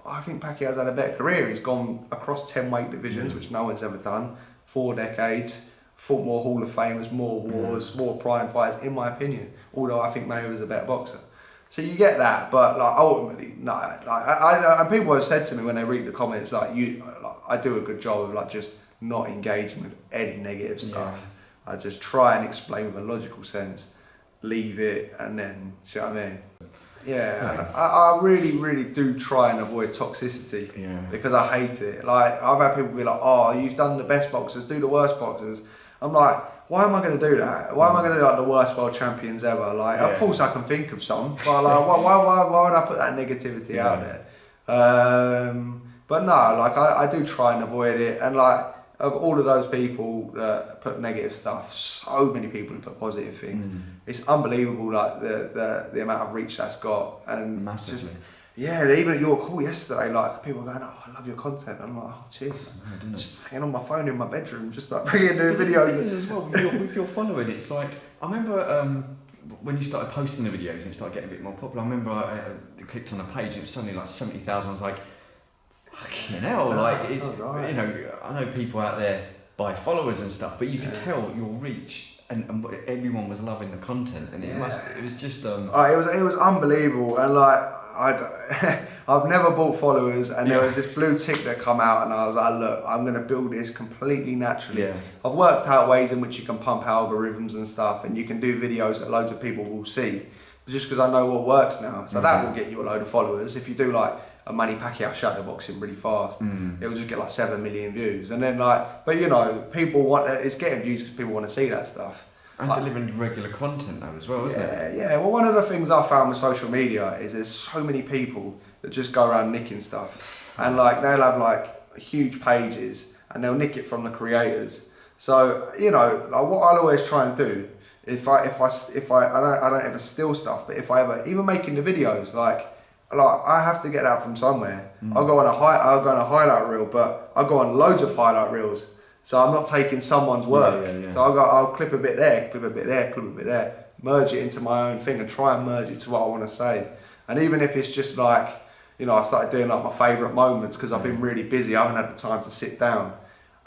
but I think Pacquiao's had a better career. He's gone across 10 weight divisions, which no one's ever done, 4 decades, fought more Hall of Famers, more wars, more prime fights, in my opinion. Although I think Mayweather's a better boxer. So you get that, but like ultimately, no. Like and people have said to me when they read the comments, like I do a good job of like just not engaging with any negative stuff. I just try and explain with a logical sense, leave it, and then, see what I mean? Yeah, I really, really do try and avoid toxicity because I hate it. Like, I've had people be like, oh, you've done the best boxers, do the worst boxers. I'm like, why am I going to do that? Why am I going to do like the worst world champions ever? Like, of course I can think of some, but like, why would I put that negativity out there? But no, like I do try and avoid it, and like of all of those people that put negative stuff, so many people put positive things. It's unbelievable, like the amount of reach that's got, and massively. Even at your call yesterday, like people were going, oh, I love your content. I'm like, oh, jeez, just hanging on my phone in my bedroom, just like bringing new videos. As well with your following, it's like I remember when you started posting the videos and it started getting a bit more popular. I remember I clicked on a page and it was suddenly like 70,000. I was like, fucking hell, like it's right. You know, I know people out there buy followers and stuff, but you could tell your reach. And everyone was loving the content, and it was just it was unbelievable, and like I've never bought followers, and there was this blue tick that come out, and I was like, look, I'm gonna build this completely naturally. I've worked out ways in which you can pump algorithms and stuff, and you can do videos that loads of people will see, just because I know what works now. So that will get you a load of followers. If you do like a Manny Pacquiao shadow boxing really fast, it will just get like 7 million views, and then like, but you know, people want it's getting views because people want to see that stuff. And delivering regular content though as well, isn't it? Yeah. Well, one of the things I found with social media is there's so many people that just go around nicking stuff, and like they'll have like huge pages and they'll nick it from the creators. So you know, like what I'll always try and do, if I don't ever steal stuff, but if I ever even making the videos, like I have to get that from somewhere. I'll go on a highlight reel, but I'll go on loads of highlight reels. So I'm not taking someone's work. So I'll clip a bit there, clip a bit there, clip a bit there, merge it into my own thing and try and merge it to what I want to say. And even if it's just like, you know, I started doing like my favourite moments because I've been really busy, I haven't had the time to sit down.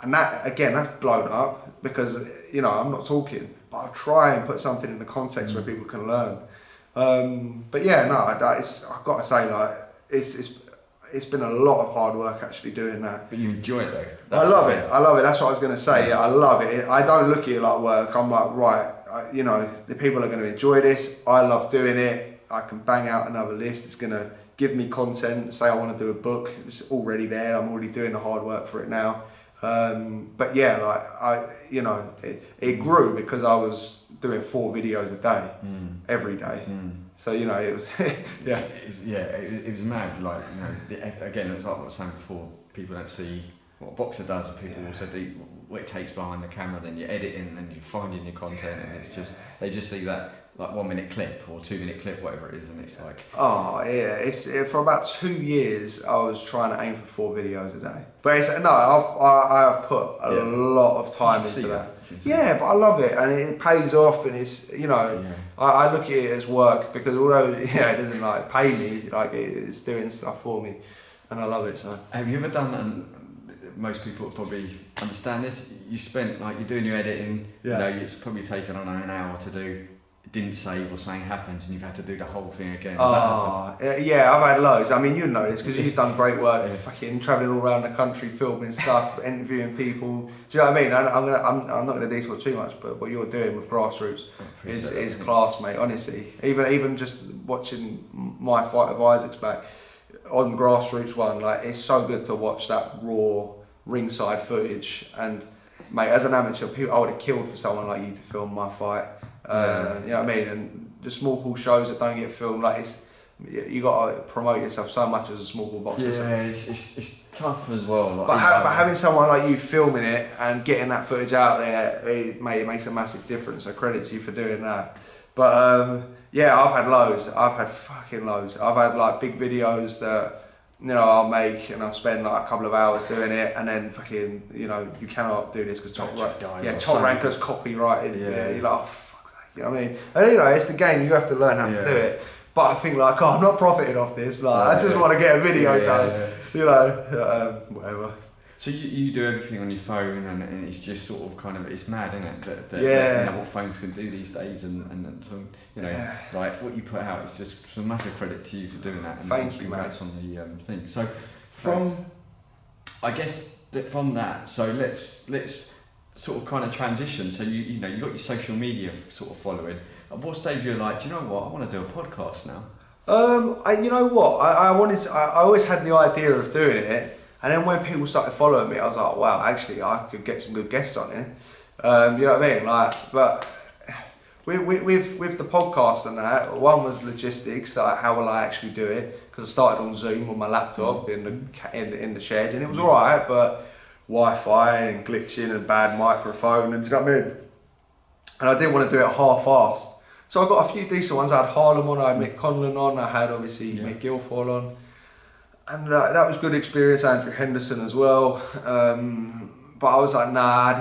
And that, again, that's blown up because, you know, I'm not talking, but I'll try and put something in the context where people can learn. But yeah, no, I've got to say, like, it's been a lot of hard work actually doing that. But you enjoy it though. I love it. That's what I was going to say. Yeah, I love it. I don't look at it like work. I'm like, right, you know, the people are going to enjoy this. I love doing it. I can bang out another list. It's going to give me content. Say I want to do a book. It's already there. I'm already doing the hard work for it now. But yeah, like it grew because I was doing 4 videos a day, every day. So, you know, it was, it was mad. Like, you know, again, it was like what I was saying before, people don't see what a boxer does, and people also do what it takes behind the camera, then you're editing and you're finding your content, and it's just, they just see that like 1 minute clip or 2 minute clip, whatever it is, and it's like... for about 2 years, I was trying to aim for 4 videos a day. But I have put a lot of time into that. Yeah, but I love it, and it pays off, and it's, you know, I look at it as work because although it doesn't like pay me, like it's doing stuff for me, and I love it. So have you ever done, and most people would probably understand this, you spent, like, you're doing your editing, you know, it's probably taken on an hour to do, didn't save or something happens and you've had to do the whole thing again? I've had loads. I mean, you know this because you've done great work, fucking travelling all around the country, filming stuff, interviewing people. Do you know what I mean? I'm not going to detail too much, but what you're doing with Grassroots is class, mate. Honestly, even just watching my fight of Isaac's back on Grassroots one, like it's so good to watch that raw ringside footage. And mate, as an amateur, I would have killed for someone like you to film my fight. You know what I mean? And the small hall shows that don't get filmed, like you got to promote yourself so much as a small hall boxer. Yeah, it's tough as well. Like, but having someone like you filming it and getting that footage out there, it makes a massive difference. So credit to you for doing that. But I've had loads. I've had fucking loads. I've had like big videos that, you know, I'll make and I'll spend like a couple of hours doing it, and then fucking, you know, you cannot do this because top rankers copyrighted. You're like, oh, for fuck's sake, you know what I mean? And you know, it's the game. You have to learn how to do it. But I think like, I'm not profiting off this. Like, I just want to get a video done. You know, whatever. So you do everything on your phone, and it's just sort of kind of, it's mad, isn't it? That you know what phones can do these days, and so, you know, like what you put out, it's just a massive credit to you for doing that. And thank you, mate. On the thing. So from, I guess, from that, so let's sort of kind of transition. So you got your social media sort of following. At what stage you're like, do you know what, I want to do a podcast now? You know what, I always had the idea of doing it, and then when people started following me, I was like, wow, actually, I could get some good guests on here. You know what I mean? Like, but with the podcast and that, one was logistics, like how will I actually do it? Because I started on Zoom on my laptop in the shed, and it was alright, but Wi-Fi and glitching and bad microphone, and do you know what I mean? And I didn't want to do it half-assed. So I got a few decent ones. I had Harlem on, I had Mick Conlon on, I had obviously Mick Guilfoyle on. And that was good experience, Andrew Henderson as well. But I was like, nah,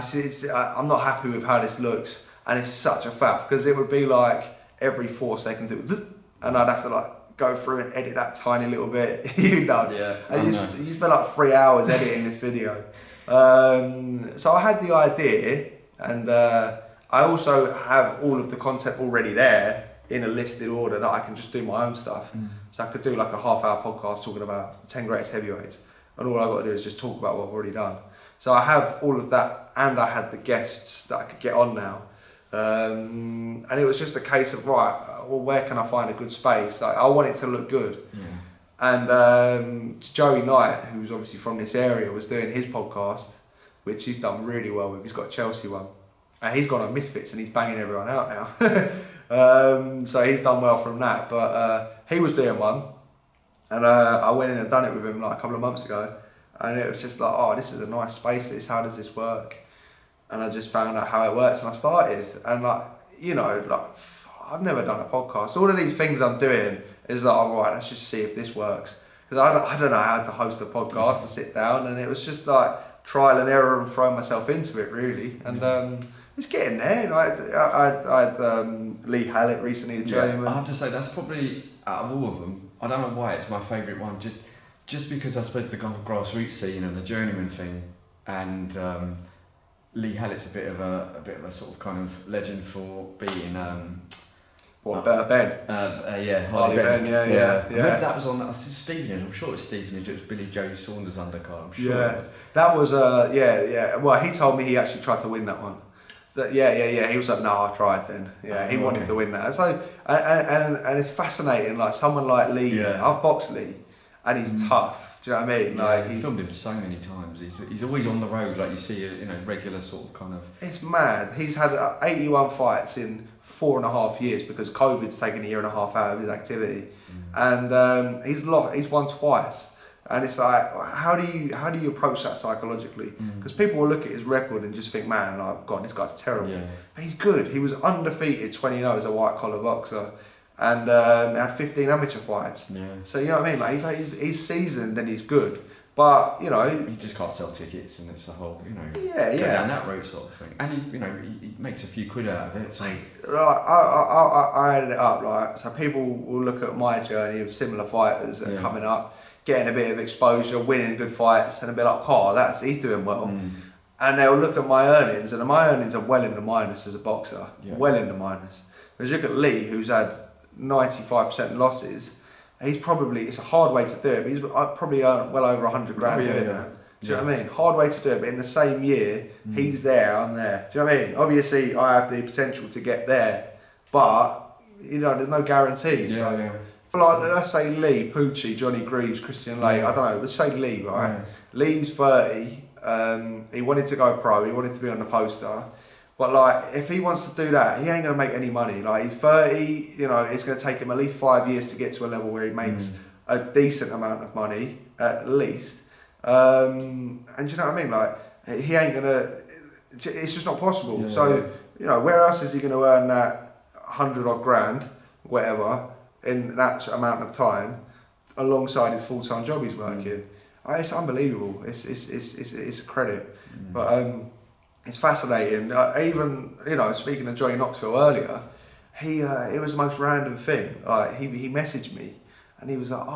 I'm not happy with how this looks. And it's such a faff, because it would be like every 4 seconds it would zip, and I'd have to like go through and edit that tiny little bit, you know. Yeah. And you spent like 3 hours editing this video. So I had the idea, and I also have all of the content already there in a listed order that I can just do my own stuff. So I could do like a half-hour podcast talking about the 10 greatest heavyweights, and all I've got to do is just talk about what I've already done. So I have all of that, and I had the guests that I could get on now. And it was just a case of, right, well, where can I find a good space? Like, I want it to look good. And Joey Knight, who's obviously from this area, was doing his podcast, which he's done really well with. He's got a Chelsea one, and he's gone on Misfits, and he's banging everyone out now. So he's done well from that. But he was doing one, and I went in and done it with him like a couple of months ago, and it was just like, oh, this is a nice space. How does this work? And I just found out how it works, and I started. And like, you know, like, I've never done a podcast. All of these things I'm doing is like, all right, let's just see if this works. Because I don't know how to host a podcast and sit down, and it was just like trial and error and throwing myself into it, really. And it's getting there. Like, I had Lee Hallett recently, the journeyman. I have to say, that's probably, out of all of them, I don't know why it's my favourite one, just because I suppose the grassroots scene and the journeyman thing, and Lee Hallett's a bit of a sort of kind of legend for being Ben? Harley Ben, yeah. That was on Stevenage. I'm sure it was Stevenage. It was Billy Joe Saunders' undercard. I'm sure. Yeah, that was Well, he told me he actually tried to win that one. So He was like, no, I tried then. Yeah, he wanted to win that. So and it's fascinating. Like someone like Lee, I've boxed Lee, and he's tough. Do you know what I mean? Like he's filmed him so many times. He's always on the road. Like you see, regular sort of kind of. It's mad. He's had 81 fights in 4.5 years because COVID's taken 1.5 years out of his activity, and he's won twice. And it's like, how do you approach that psychologically? Because people will look at his record and just think, man, like, God, this guy's terrible. Yeah. But he's good. He was undefeated 20-0 as a white collar boxer, and had 15 amateur fights. Yeah. So you know what I mean? Like he's seasoned and he's good, but you just can't sell tickets, and it's the whole go down that road sort of thing. And he makes a few quid out of it. So I added it up, right? So people will look at my journey of similar fighters that are coming up, getting a bit of exposure, winning good fights, and a bit like, he's doing well. And they'll look at my earnings, and my earnings are well in the minus as a boxer, well in the minus. Whereas you look at Lee, who's had 95% losses, it's a hard way to do it, but he's probably earned well over 100 grand doing that. Do you know what I mean? Hard way to do it, but in the same year, he's there, I'm there. Do you know what I mean? Obviously, I have the potential to get there, but there's no guarantee. For like, let's say Lee, Poochie, Johnny Greaves, Christian Lay, I don't know, let's say Lee, right? Yeah. Lee's 30, he wanted to go pro, he wanted to be on the poster. But like, if he wants to do that, he ain't going to make any money. Like, he's 30, it's going to take him at least 5 years to get to a level where he makes a decent amount of money, at least. And do you know what I mean? Like, he ain't going to, it's just not possible. Where else is he going to earn that 100 odd grand, whatever, in that amount of time, alongside his full-time job he's working? It's unbelievable. It's a credit. But it's fascinating. Even speaking of Johnny Knoxville earlier, it was the most random thing. Like he messaged me, and he was like,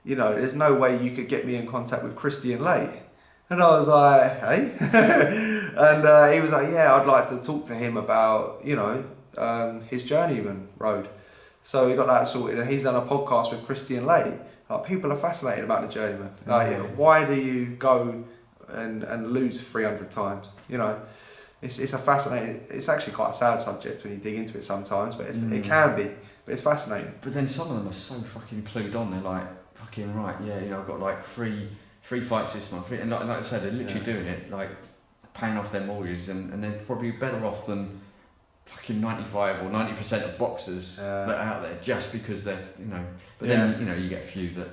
there's no way you could get me in contact with Christian Lay. And I was like, hey? And he was like, yeah, I'd like to talk to him about his journeyman road. So we got that sorted, and he's done a podcast with Christian Lay. Like, people are fascinated about the journeyman. Like, why do you go and lose 300 times. You know, it's a fascinating. It's actually quite a sad subject when you dig into it sometimes, but it can be. But it's fascinating. But then some of them are so fucking clued on. They're like, fucking right, yeah, you know, I've got like three fights this month, and like I said, they're literally doing it, like paying off their mortgages, and they're probably better off than fucking 95 or 90% of boxers that are out there, just because they're, you know. But then, you know, you get a few that,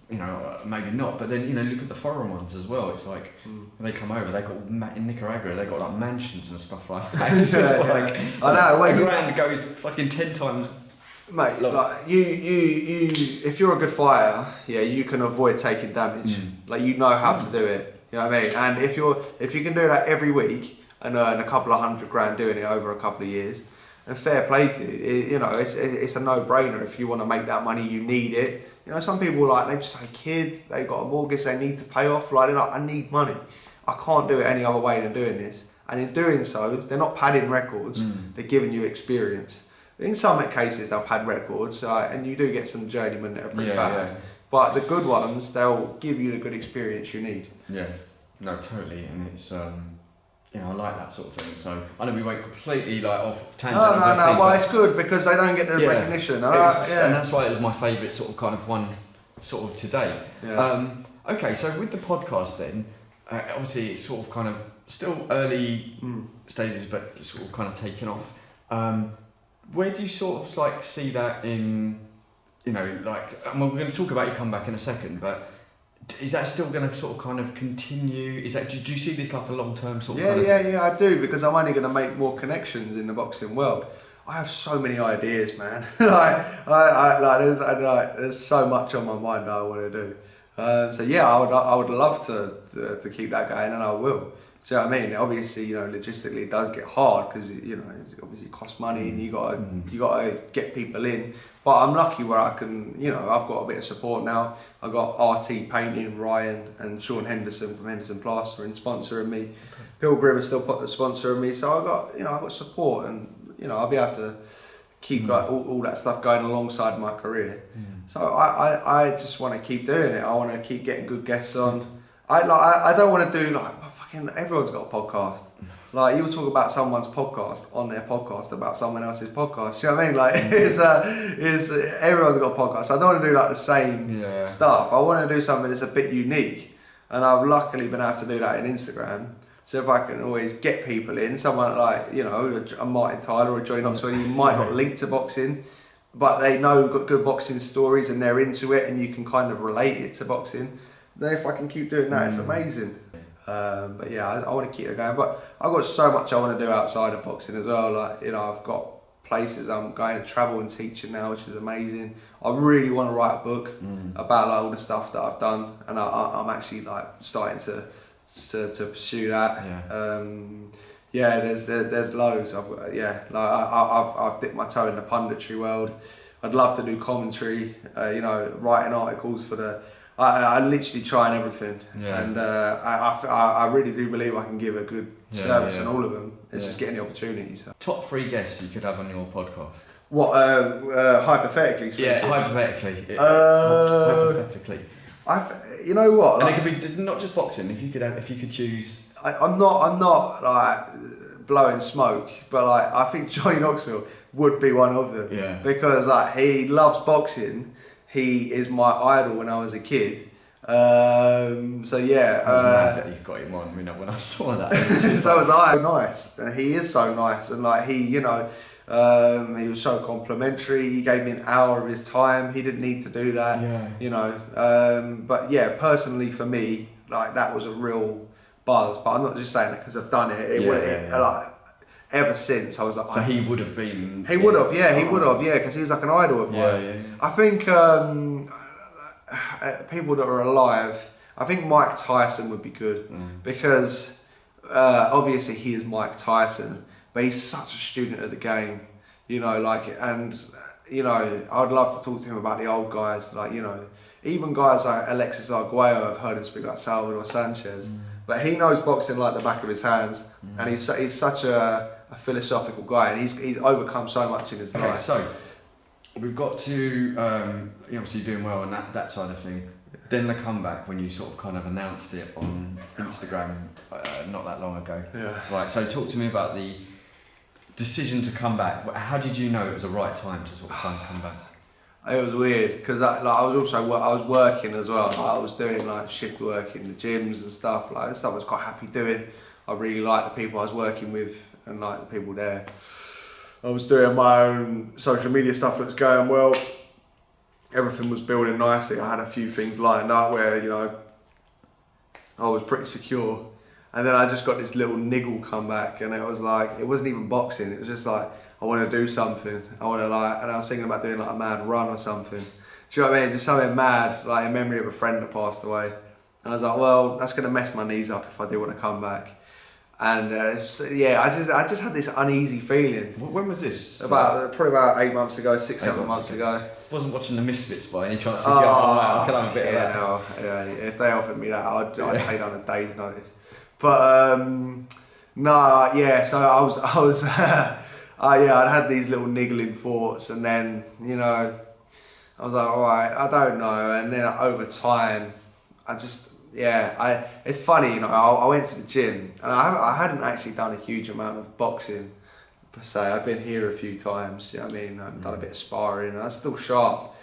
you know, maybe not. But then, you know, look at the foreign ones as well. It's like when they come over, they got in Nicaragua, they got like mansions and stuff like that. It's just like, I know. a grand goes fucking 10 times. Mate, like you, if you're a good fighter, yeah, you can avoid taking damage. Like, you know how to do it. You know what I mean? And if you can do that every week and earn a couple of $100,000 doing it over a couple of years, and fair play to you. You know, it's a no-brainer. If you want to make that money, you need it. You know, some people, like, they just have a kid, they've got a mortgage they need to pay off. Like, they're like, I need money. I can't do it any other way than doing this. And in doing so, they're not padding records. They're giving you experience. In some cases, they'll pad records, and you do get some journeymen that are pretty bad. Yeah. But the good ones, they'll give you the good experience you need. Yeah, no, totally. And it's, you know, I like that sort of thing. So I know we went completely like off tangent. No. Well, it's good because they don't get the recognition. And that's why it was my favourite sort of kind of one, sort of today. Yeah. Okay, so with the podcast then, obviously it's sort of kind of still early stages, but sort of kind of taking off. Where do you sort of like see that in, you know, like, we're going to talk about your comeback in a second, but is that still going to sort of kind of continue? Is that, do you see this like a long-term sort of? Yeah, I do, because I'm only going to make more connections in the boxing world. I have so many ideas, man. There's so much on my mind that I want to do. So yeah, I would love to keep that going, and I will. So I mean, obviously, you know, logistically it does get hard because, you know, it obviously costs money and you gotta get people in. But I'm lucky where I can, you know, I've got a bit of support now. I've got RT Painting, Ryan and Sean Henderson from Henderson Plastering sponsoring me. Pilgrim is still sponsoring me, so I've got support, and, you know, I'll be able to keep all that stuff going alongside my career. So I just want to keep doing it. I want to keep getting good guests on. I don't want to do like fucking everyone's got a podcast. Like, you'll talk about someone's podcast on their podcast about someone else's podcast. You know what I mean? Like, it's everyone's got a podcast. So I don't want to do like the same stuff. I want to do something that's a bit unique, and I've luckily been able to do that in Instagram. So if I can always get people in, someone like, you know, a Martin Tyler or a Joey Knoxville, who might not link to boxing, but they know got good boxing stories and they're into it, and you can kind of relate it to boxing. Then if I can keep doing that, it's amazing. But yeah, I want to keep it going. But I've got so much I want to do outside of boxing as well. Like, you know, I've got places I'm going to travel and teaching now, which is amazing. I really want to write a book about like all the stuff that I've done, and I'm actually like starting to pursue that. There's loads. I've dipped my toe in the punditry world. I'd love to do commentary. You know, writing articles for the. I literally trying everything, and I really do believe I can give a good service on all of them. It's just getting the opportunity. So. Top 3 guests you could have on your podcast. What, hypothetically speaking? Yeah, hypothetically. Hypothetically. You know what? And like, it could be not just boxing. If you could choose. I'm not like blowing smoke, but like I think Johnny Knoxville would be one of them. Yeah. Because like he loves boxing. He is my idol when I was a kid. So yeah. I'm mad that you got him on. I mean, when I saw that. So was I. Nice, and he is so nice, and like he, you know, he was so complimentary. He gave me an hour of his time. He didn't need to do that. Yeah. You know. But yeah, personally for me, like that was a real buzz. But I'm not just saying that because I've done it. Like ever since I was like. So he would have been. He would have, because he was like an idol of mine. Yeah. I think people that are alive. I think Mike Tyson would be good because obviously he is Mike Tyson, but he's such a student of the game, you know, like, and you know, I'd love to talk to him about the old guys, like, you know, even guys like Alexis Arguello. I've heard him speak like Salvador Sanchez, but he knows boxing like the back of his hands, and he's such a philosophical guy, and he's overcome so much in his life. So we've got to you're obviously doing well on that side of thing. Then the comeback when you sort of kind of announced it on Instagram not that long ago. Yeah. Right, so talk to me about the decision to come back. How did you know it was the right time to sort of come back? It was weird because I was working as well. Like, I was doing like shift work in the gyms and stuff. Like stuff I was quite happy doing. I really liked the people I was working with and like the people there. I was doing my own social media stuff that was going well. Everything was building nicely. I had a few things lined up where, you know, I was pretty secure. And then I just got this little niggle come back, and it was like, it wasn't even boxing. It was just like, I want to do something. I want to like, and I was thinking about doing like a mad run or something. Do you know what I mean? Just something mad, like in memory of a friend that passed away. And I was like, well, that's going to mess my knees up if I do want to come back. And yeah, I just had this uneasy feeling. When was this? Probably about 8 months ago, 7 months ago. Wasn't watching the Misfits by any chance? I could have a bit of that. No, yeah, if they offered me that, I'd take on a day's notice. But no, yeah. So I was, yeah, I'd had these little niggling thoughts, and then you know, I was like, all right, I don't know. And then over time, it's funny, you know, I went to the gym, and I hadn't actually done a huge amount of boxing per se. I'd been here a few times, you know what I mean? I've done a bit of sparring, and I was still sharp.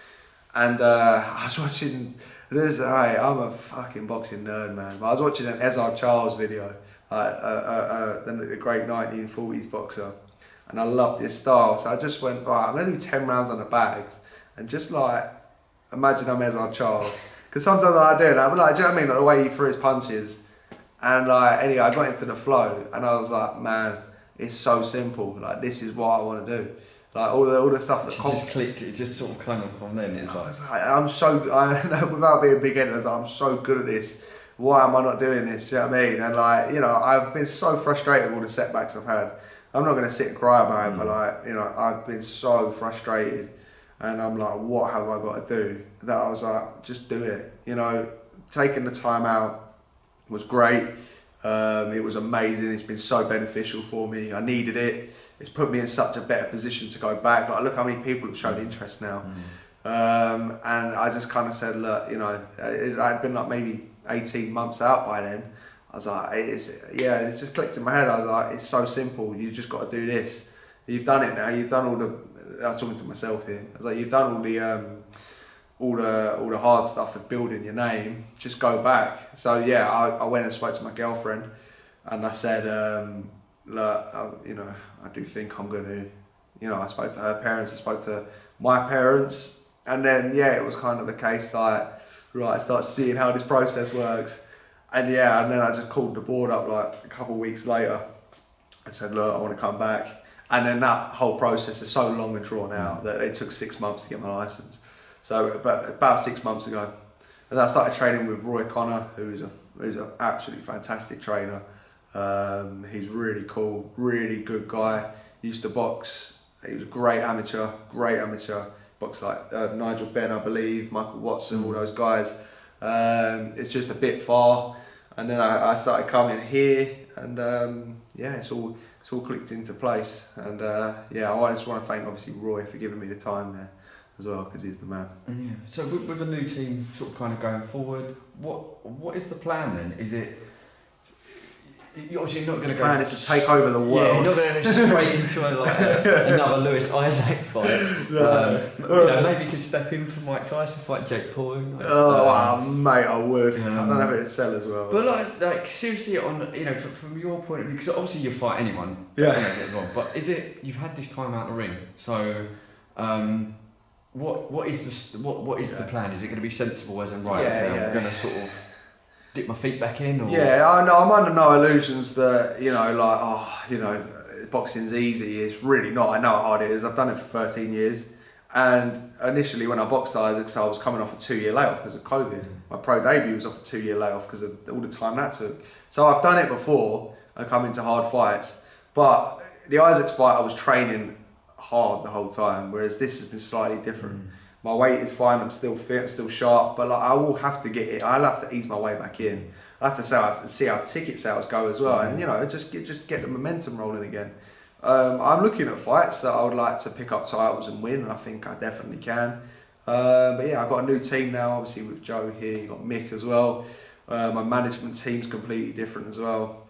And I was watching, I'm a fucking boxing nerd, man. But I was watching an Ezard Charles video, the great 1940s boxer, and I loved his style. So I just went, right, I'm going to do 10 rounds on the bags, and just like, imagine I'm Ezard Charles. Because sometimes I do that, but like, do you know what I mean? Like the way he threw his punches. And like, anyway, I got into the flow, and I was like, man, it's so simple. Like, this is what I want to do. Like all the stuff that just clicked. It just sort of kind of from then. It's like, without being big-headed, I was like, I'm so good at this. Why am I not doing this? You know what I mean? And like, you know, I've been so frustrated with all the setbacks I've had. I'm not going to sit and cry about it, but like, you know, I've been so frustrated, and I'm like, what have I got to do? That I was like, just do it. You know, taking the time out was great. It was amazing. It's been so beneficial for me. I needed it. It's put me in such a better position to go back. Like, look how many people have shown interest now. And I just kind of said, look, you know, it had been like maybe 18 months out by then. I was like, it just clicked in my head. I was like, it's so simple. You just got to do this. You've done it now. You've done all the. I was talking to myself here. I was like, you've done all the hard stuff of building your name. Just go back. So yeah, I went and spoke to my girlfriend, and I said, look, you know, I do think I'm going to, you know, I spoke to her parents, I spoke to my parents, and then yeah, it was kind of the case that, right, I start seeing how this process works, and yeah, and then I just called the board up like a couple of weeks later and said, look, I want to come back, and then that whole process is so long and drawn out that it took 6 months to get my license. So about 6 months ago, and I started training with Roy Connor, who's an absolutely fantastic trainer. He's really cool, really good guy. He used to box. He was a great amateur. Boxed like Nigel Benn, I believe, Michael Watson, all those guys. It's just a bit far, and then I started coming here, and yeah, it's all clicked into place. And yeah, I just want to thank obviously Roy for giving me the time there as well, because he's the man. Yeah. So with the new team sort of kind of going forward, what is the plan then? Is it? You're obviously not going to go. Man, it's to take over the world. Yeah, you're not going to go straight into another Lewis Isaac fight. You know, maybe you could step in for Mike Tyson, fight Jake Paul. Mate, I would. I don't have it to sell as well. But like seriously, on you know, from your point of view, because obviously you fight anyone. Yeah. You know, get wrong. But is it? You've had this time out of the ring, so. What is the plan? Is it going to be sensible as in right? I'm going to sort of dip my feet back in? Or? Yeah, I know. I'm under no illusions that, you know, like, you know, boxing's easy. It's really not. I know how hard it is. I've done it for 13 years. And initially when I boxed Isaac, I was coming off a 2-year layoff because of COVID. My pro debut was off a 2-year layoff because of all the time that took. So I've done it before and come into hard fights. But the Isaac's fight, I was training hard the whole time, whereas this has been slightly different. My weight is fine, I'm still fit, I'm still sharp, but like I will have to get it. I'll have to ease my way back in. I have to see how ticket sales go as well, and you know, just get the momentum rolling again. I'm looking at fights that I would like to pick up titles and win, and I think I definitely can. But yeah, I've got a new team now, obviously with Joe here, you've got Mick as well. My management team's completely different as well.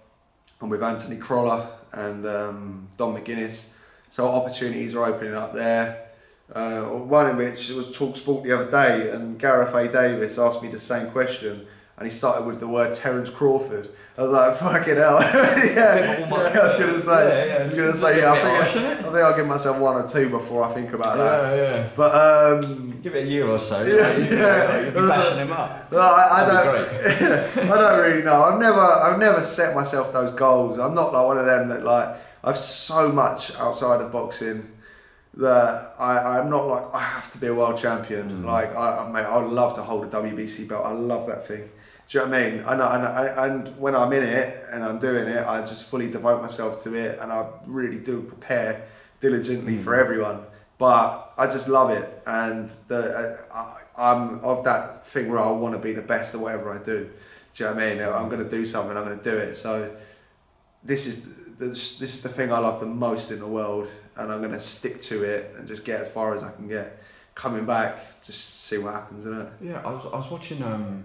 I'm with Anthony Croller and Don McGuinness. So opportunities are opening up there. One in which was Talk Sport the other day, and Gareth A. Davis asked me the same question, and he started with the word Terence Crawford. I was like, fucking hell. Yeah, I was going to say, I think I'll give myself one or two before I think about that. Yeah. But give it a year or so. You'll be bashing him up. I don't really know. I've never set myself those goals. I'm not like one of them that like I've so much outside of boxing that I'm not like I have to be a world champion. Like I'd love to hold a WBC belt. I love that thing. Do you know what I mean? And when I'm in it and I'm doing it, I just fully devote myself to it, and I really do prepare diligently for everyone. But I just love it, and I'm of that thing where I want to be the best at whatever I do. Do you know what I mean? I'm going to do something, I'm going to do it. So this is the thing I love the most in the world, and I'm going to stick to it and just get as far as I can get. Coming back, just see what happens, isn't it? Yeah, I was watching a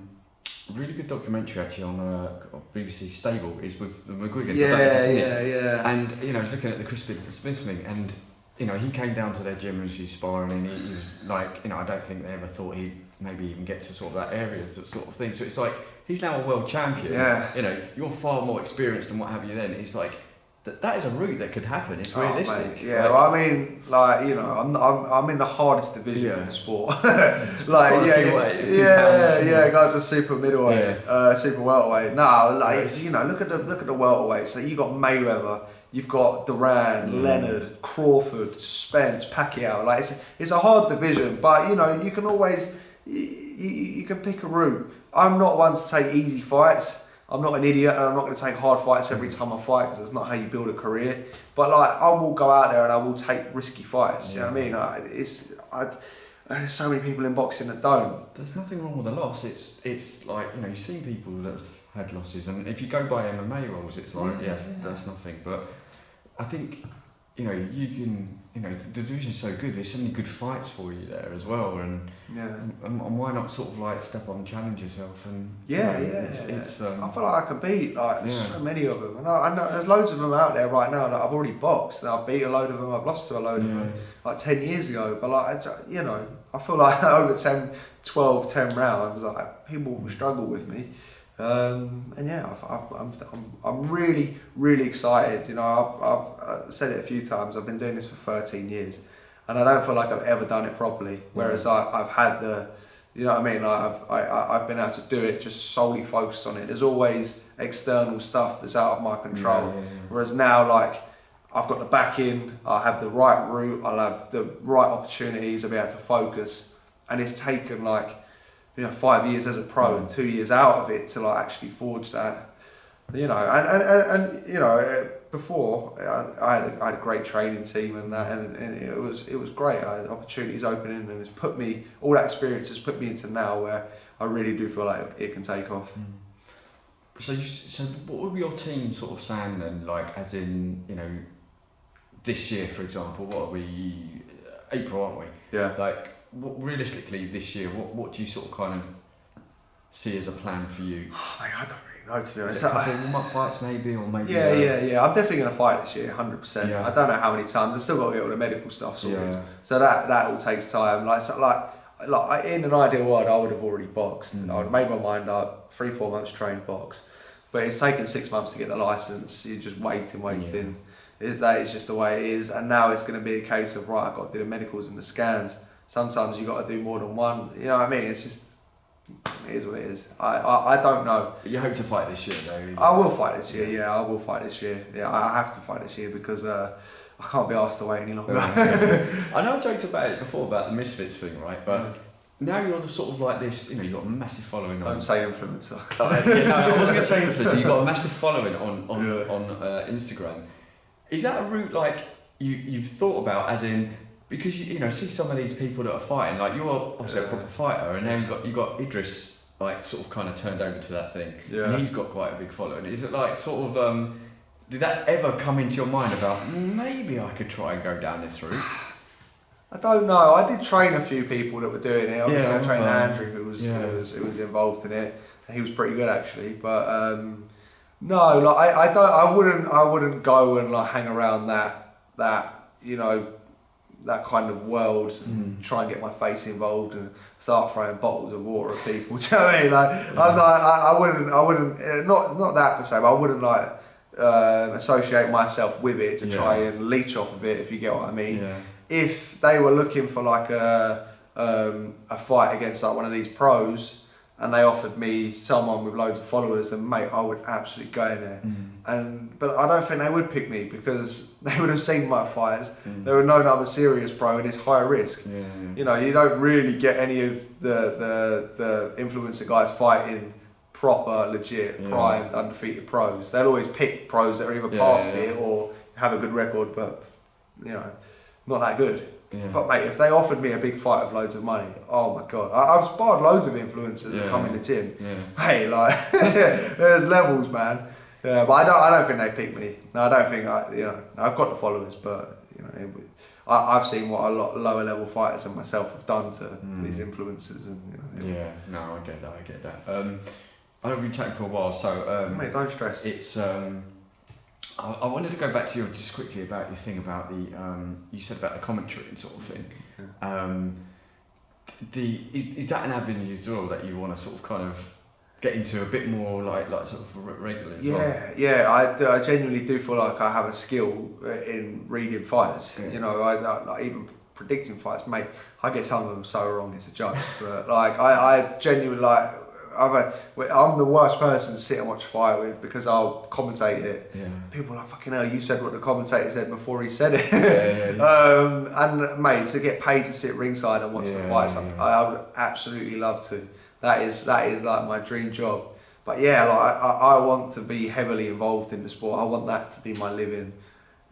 really good documentary actually on BBC Stable. It's with the McGuigan. Yeah. And I was looking at the Chris Smith thing, and he came down to their gym and she's sparring, and he was like, I don't think they ever thought he'd maybe even get to sort of that area, sort of thing. So it's like he's now a world champion. Yeah. You're far more experienced and what have you. Then it's like that is a route that could happen. It's realistic. Mate, yeah, well, I mean, like I'm in the hardest division in sport. Like guys are super middleweight, super welterweight. No, like look at the welterweights. So you got Mayweather, you've got Duran, Leonard, Crawford, Spence, Pacquiao. Like it's a hard division, but you can always you can pick a route. I'm not one to take easy fights. I'm not an idiot, and I'm not going to take hard fights every time I fight, because that's not how you build a career. But like, I will go out there and I will take risky fights. You know what I mean? There's so many people in boxing that don't. There's nothing wrong with a loss. It's like you've seen people that have had losses, and if you go by MMA rules, it's like that's nothing. But I think you can. The division's so good. There's so many good fights for you there as well, and why not sort of like step up and challenge yourself? And it's I feel like I can beat so many of them, and I know there's loads of them out there right now that I've already boxed, and I've beat a load of them. I've lost to a load of them like 10 years ago. But like I feel like over 10 rounds, like people will struggle with me. I'm really, really excited. I've said it a few times. I've been doing this for 13 years, and I don't feel like I've ever done it properly. Whereas I've had the, Like I've been able to do it just solely focused on it. There's always external stuff that's out of my control. Whereas now, like I've got the backing, I have the right route, I'll have the right opportunities, I'll be able to focus, and it's taken 5 years as a pro and 2 years out of it to like actually forge that, before I had a great training team and that, and it was great. I had opportunities opening, and all that experience has put me into now where I really do feel like it can take off. So what would be your team sort of saying then, like as in, this year for example, what are we, April aren't we? Yeah. Like, realistically this year, what do you sort of kind of see as a plan for you? I don't really know, to be honest. A couple of warm-up fights maybe, or maybe... Yeah. I'm definitely going to fight this year, 100%. Yeah. I don't know how many times. I've still got to get all the medical stuff sorted. So that all takes time. Like in an ideal world, I would have already boxed. I would have made my mind up, 3-4 months trained box. But it's taken 6 months to get the licence. You're just waiting. That is just the way it is. And now it's going to be a case of, right, I've got to do the medicals and the scans. Sometimes you've got to do more than one. You know what I mean? It's just, it is what it is. I don't know. But you hope to fight this year though? I will fight this year, I will fight this year. Yeah, I have to fight this year because I can't be asked to wait any longer. I know I joked about it before about the Misfits thing, right? But now you're sort of like this, you've got a massive following on... Don't say influencer. I wasn't going to say influencer. You've got a massive following on Instagram. Is that a route like you've thought about, as in... Because you see some of these people that are fighting, like you're obviously a proper fighter, and then you got Idris like sort of kind of turned over to that thing, and he's got quite a big following. Is it like sort of did that ever come into your mind about maybe I could try and go down this route? I don't know. I did train a few people that were doing it. Obviously, I trained Andrew, who was involved in it. And he was pretty good actually. But no, like I wouldn't go and like hang around that that kind of world and try and get my face involved and start throwing bottles of water at people. Do you know what I mean? Like I wouldn't not that per se, but I wouldn't like associate myself with it to try and leech off of it, if you get what I mean. Yeah. If they were looking for like a fight against like one of these pros and they offered me someone with loads of followers, then mate, I would absolutely go in there. But I don't think they would pick me because they would have seen my fights. They would know that I'm a serious pro and it's high risk. You know, you don't really get any of the influencer guys fighting proper, legit, primed, undefeated pros. They'll always pick pros that are either past it or have a good record, but you know, not that good. But mate, if they offered me a big fight of loads of money, oh my god, I've sparred loads of influencers that come in the gym. Hey, like there's levels, man. Yeah, but I don't think they pick me. No, I don't think I've got the followers, but you know, I've seen what a lot lower level fighters than myself have done to these influencers, and no, I get that. I know we've been chatting for a while, so mate, don't stress. It's I wanted to go back to you just quickly about your thing about the you said about the commentary and sort of thing. Is that an avenue as well that you want to sort of kind of get into a bit more like sort of regularly? I genuinely do feel like I have a skill in reading fights. You know, I even predicting fights, mate. I get some of them so wrong, it's a joke. But like I genuinely like. I'm the worst person to sit and watch a fight with because I'll commentate it. People are like, fucking hell, you said what the commentator said before he said it. And mate, to get paid to sit ringside and watch the fights, I would absolutely love to. That is like my dream job. But yeah, like I want to be heavily involved in the sport. I want that to be my living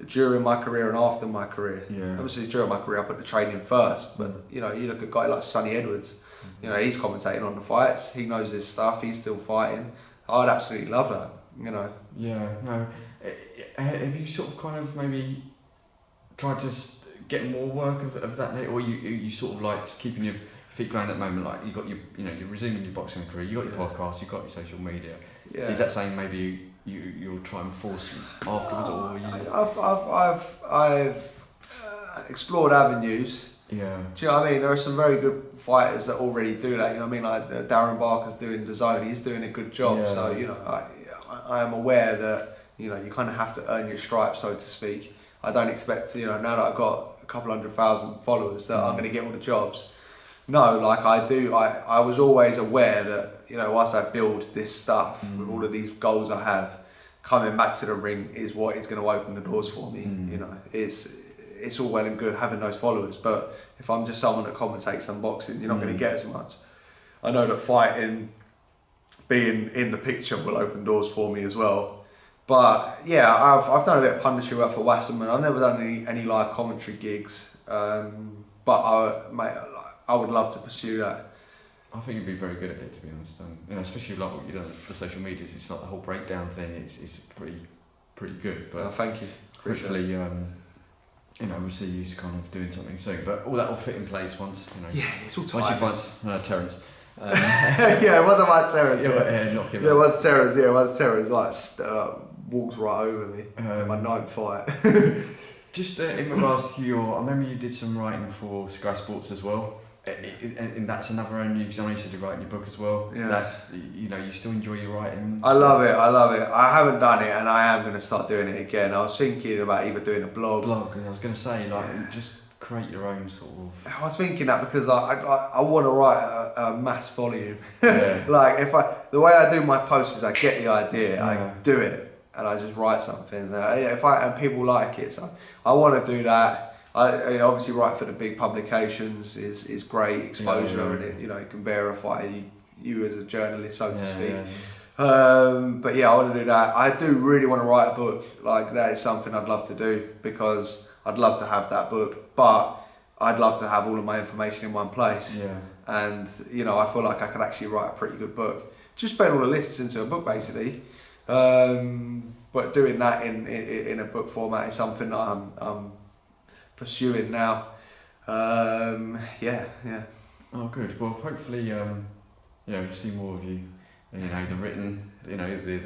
during my career and after my career. Obviously during my career I put the training first, but you know, you look at a guy like Sonny Edwards. You know, he's commentating on the fights. He knows his stuff. He's still fighting. I'd absolutely love that. You know. Yeah. No. Have you sort of kind of maybe tried to get more work of that, or you sort of like keeping your feet ground at the moment? Like you got you're resuming your boxing career. You got your podcast. You got your social media. Is that saying maybe you'll try and force afterwards, or you? I've explored avenues. Do you know what I mean? There are some very good fighters that already do that. You know what I mean? Like Darren Barker's doing the zone. He's doing a good job. So you know, I am aware that you know you kind of have to earn your stripes, so to speak. I don't expect to, you know, now that I've got a couple 100,000 followers that I'm going to get all the jobs. No, like I do. I was always aware that you know once I build this stuff with all of these goals I have, coming back to the ring is what is going to open the doors for me. You know, it's all well and good having those followers, but if I'm just someone that commentates on boxing, you're not going to get as much. I know that fighting, being in the picture will open doors for me as well. But yeah, I've done a bit of punditry work for Wasserman. I've never done any live commentary gigs, but I would love to pursue that. I think you'd be very good at it, to be honest. You know, especially like what you know, the social medias. It's not the whole breakdown thing. It's pretty good. But thank you. Hopefully, you know, we'll see you kind of doing something soon. But all that will fit in place once, you know. Yeah, it's all tight. Once you find Terence. Yeah, it wasn't about Terence. It was Terence. Yeah, it was Terence. Like walks right over me in my night fight. Just in regards to I remember you did some writing for Sky Sports as well. And that's another avenue, because I know you said you're writing your book as well. That's, you know, you still enjoy your writing. I love it. I haven't done it, and I am going to start doing it again. I was thinking about either doing a blog. And I was going to say, like, just create your own sort of. I was thinking that because I want to write a mass volume. Like the way I do my posts is I get the idea, I do it, and I just write something. And people like it, so I want to do that. I obviously write for the big publications is great exposure, and it can verify you as a journalist, so to speak. But yeah, I want to do that. I do really want to write a book. Like that is something I'd love to do because I'd love to have that book, but I'd love to have all of my information in one place. And I feel like I could actually write a pretty good book. Just putting all the lists into a book basically. But doing that in a book format is something that I'm pursuing now. Yeah. Oh, good. Well, hopefully, we'll see more of you. The written, the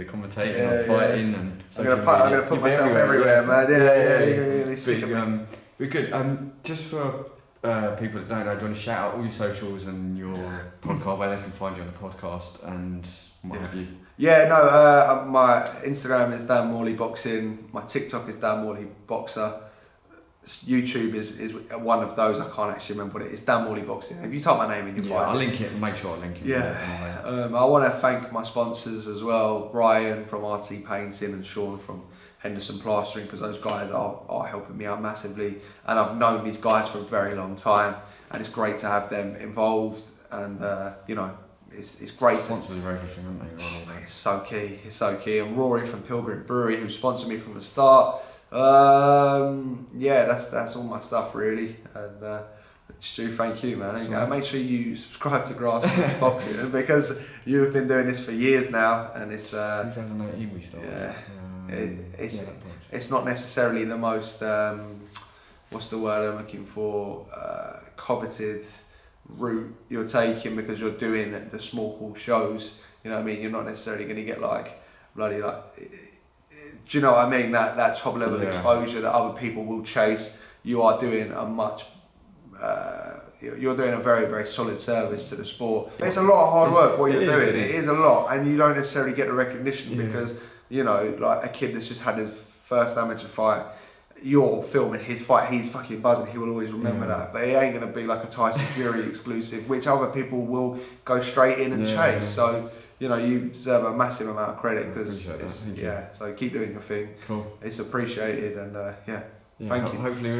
commentating, and fighting, and I'm gonna put myself everywhere, man. Yeah. Sick of me. We're good. Just for people that don't know, do you want to shout out all your socials and your podcast, where they can find you on the podcast and what have you? Yeah, no. My Instagram is Dan Morley Boxing. My TikTok is Dan Morley Boxer. YouTube is one of those. I can't actually remember what it is. Dan Morley Boxing. If you type my name in, you'll find it. I'll link it. Make sure I link it. Yeah. I want to thank my sponsors as well. Brian from RT Painting and Sean from Henderson Plastering, because those guys are helping me out massively. And I've known these guys for a very long time, and it's great to have them involved. And it's great. Sponsors are everything, aren't they? Really? It's so key. It's so key. And Rory from Pilgrim Brewery, who sponsored me from the start. That's all my stuff really. And Stu, thank you, man. And make sure you subscribe to Grassroots Boxing, because you've been doing this for years now, and it's 2018 we started. It's not necessarily the most what's the word I'm looking for, coveted route you're taking, because you're doing the small hall shows. You know what I mean? You're not necessarily going to get bloody do you know what I mean? That top level exposure that other people will chase. You are doing you're doing a very, very solid service to the sport. It's a lot of hard work what you're doing. It is a lot, and you don't necessarily get the recognition because like a kid that's just had his first amateur fight. You're filming his fight. He's fucking buzzing. He will always remember that. But it ain't gonna be like a Tyson Fury exclusive, which other people will go straight in and chase. So. You deserve a massive amount of credit, because so keep doing your thing. Cool. It's appreciated, and thank you. Hopefully,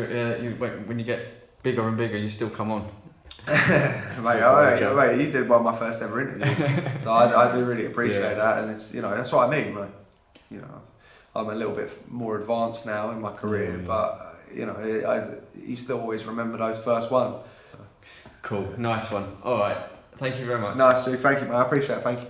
when you get bigger and bigger, you still come on. mate, you did one of my first ever interviews, so I do really appreciate that, and it's that's what I mean. Like, I'm a little bit more advanced now in my career, but you still always remember those first ones. Cool, nice one. All right, thank you very much. Nice, thank you, man. I appreciate it. Thank you.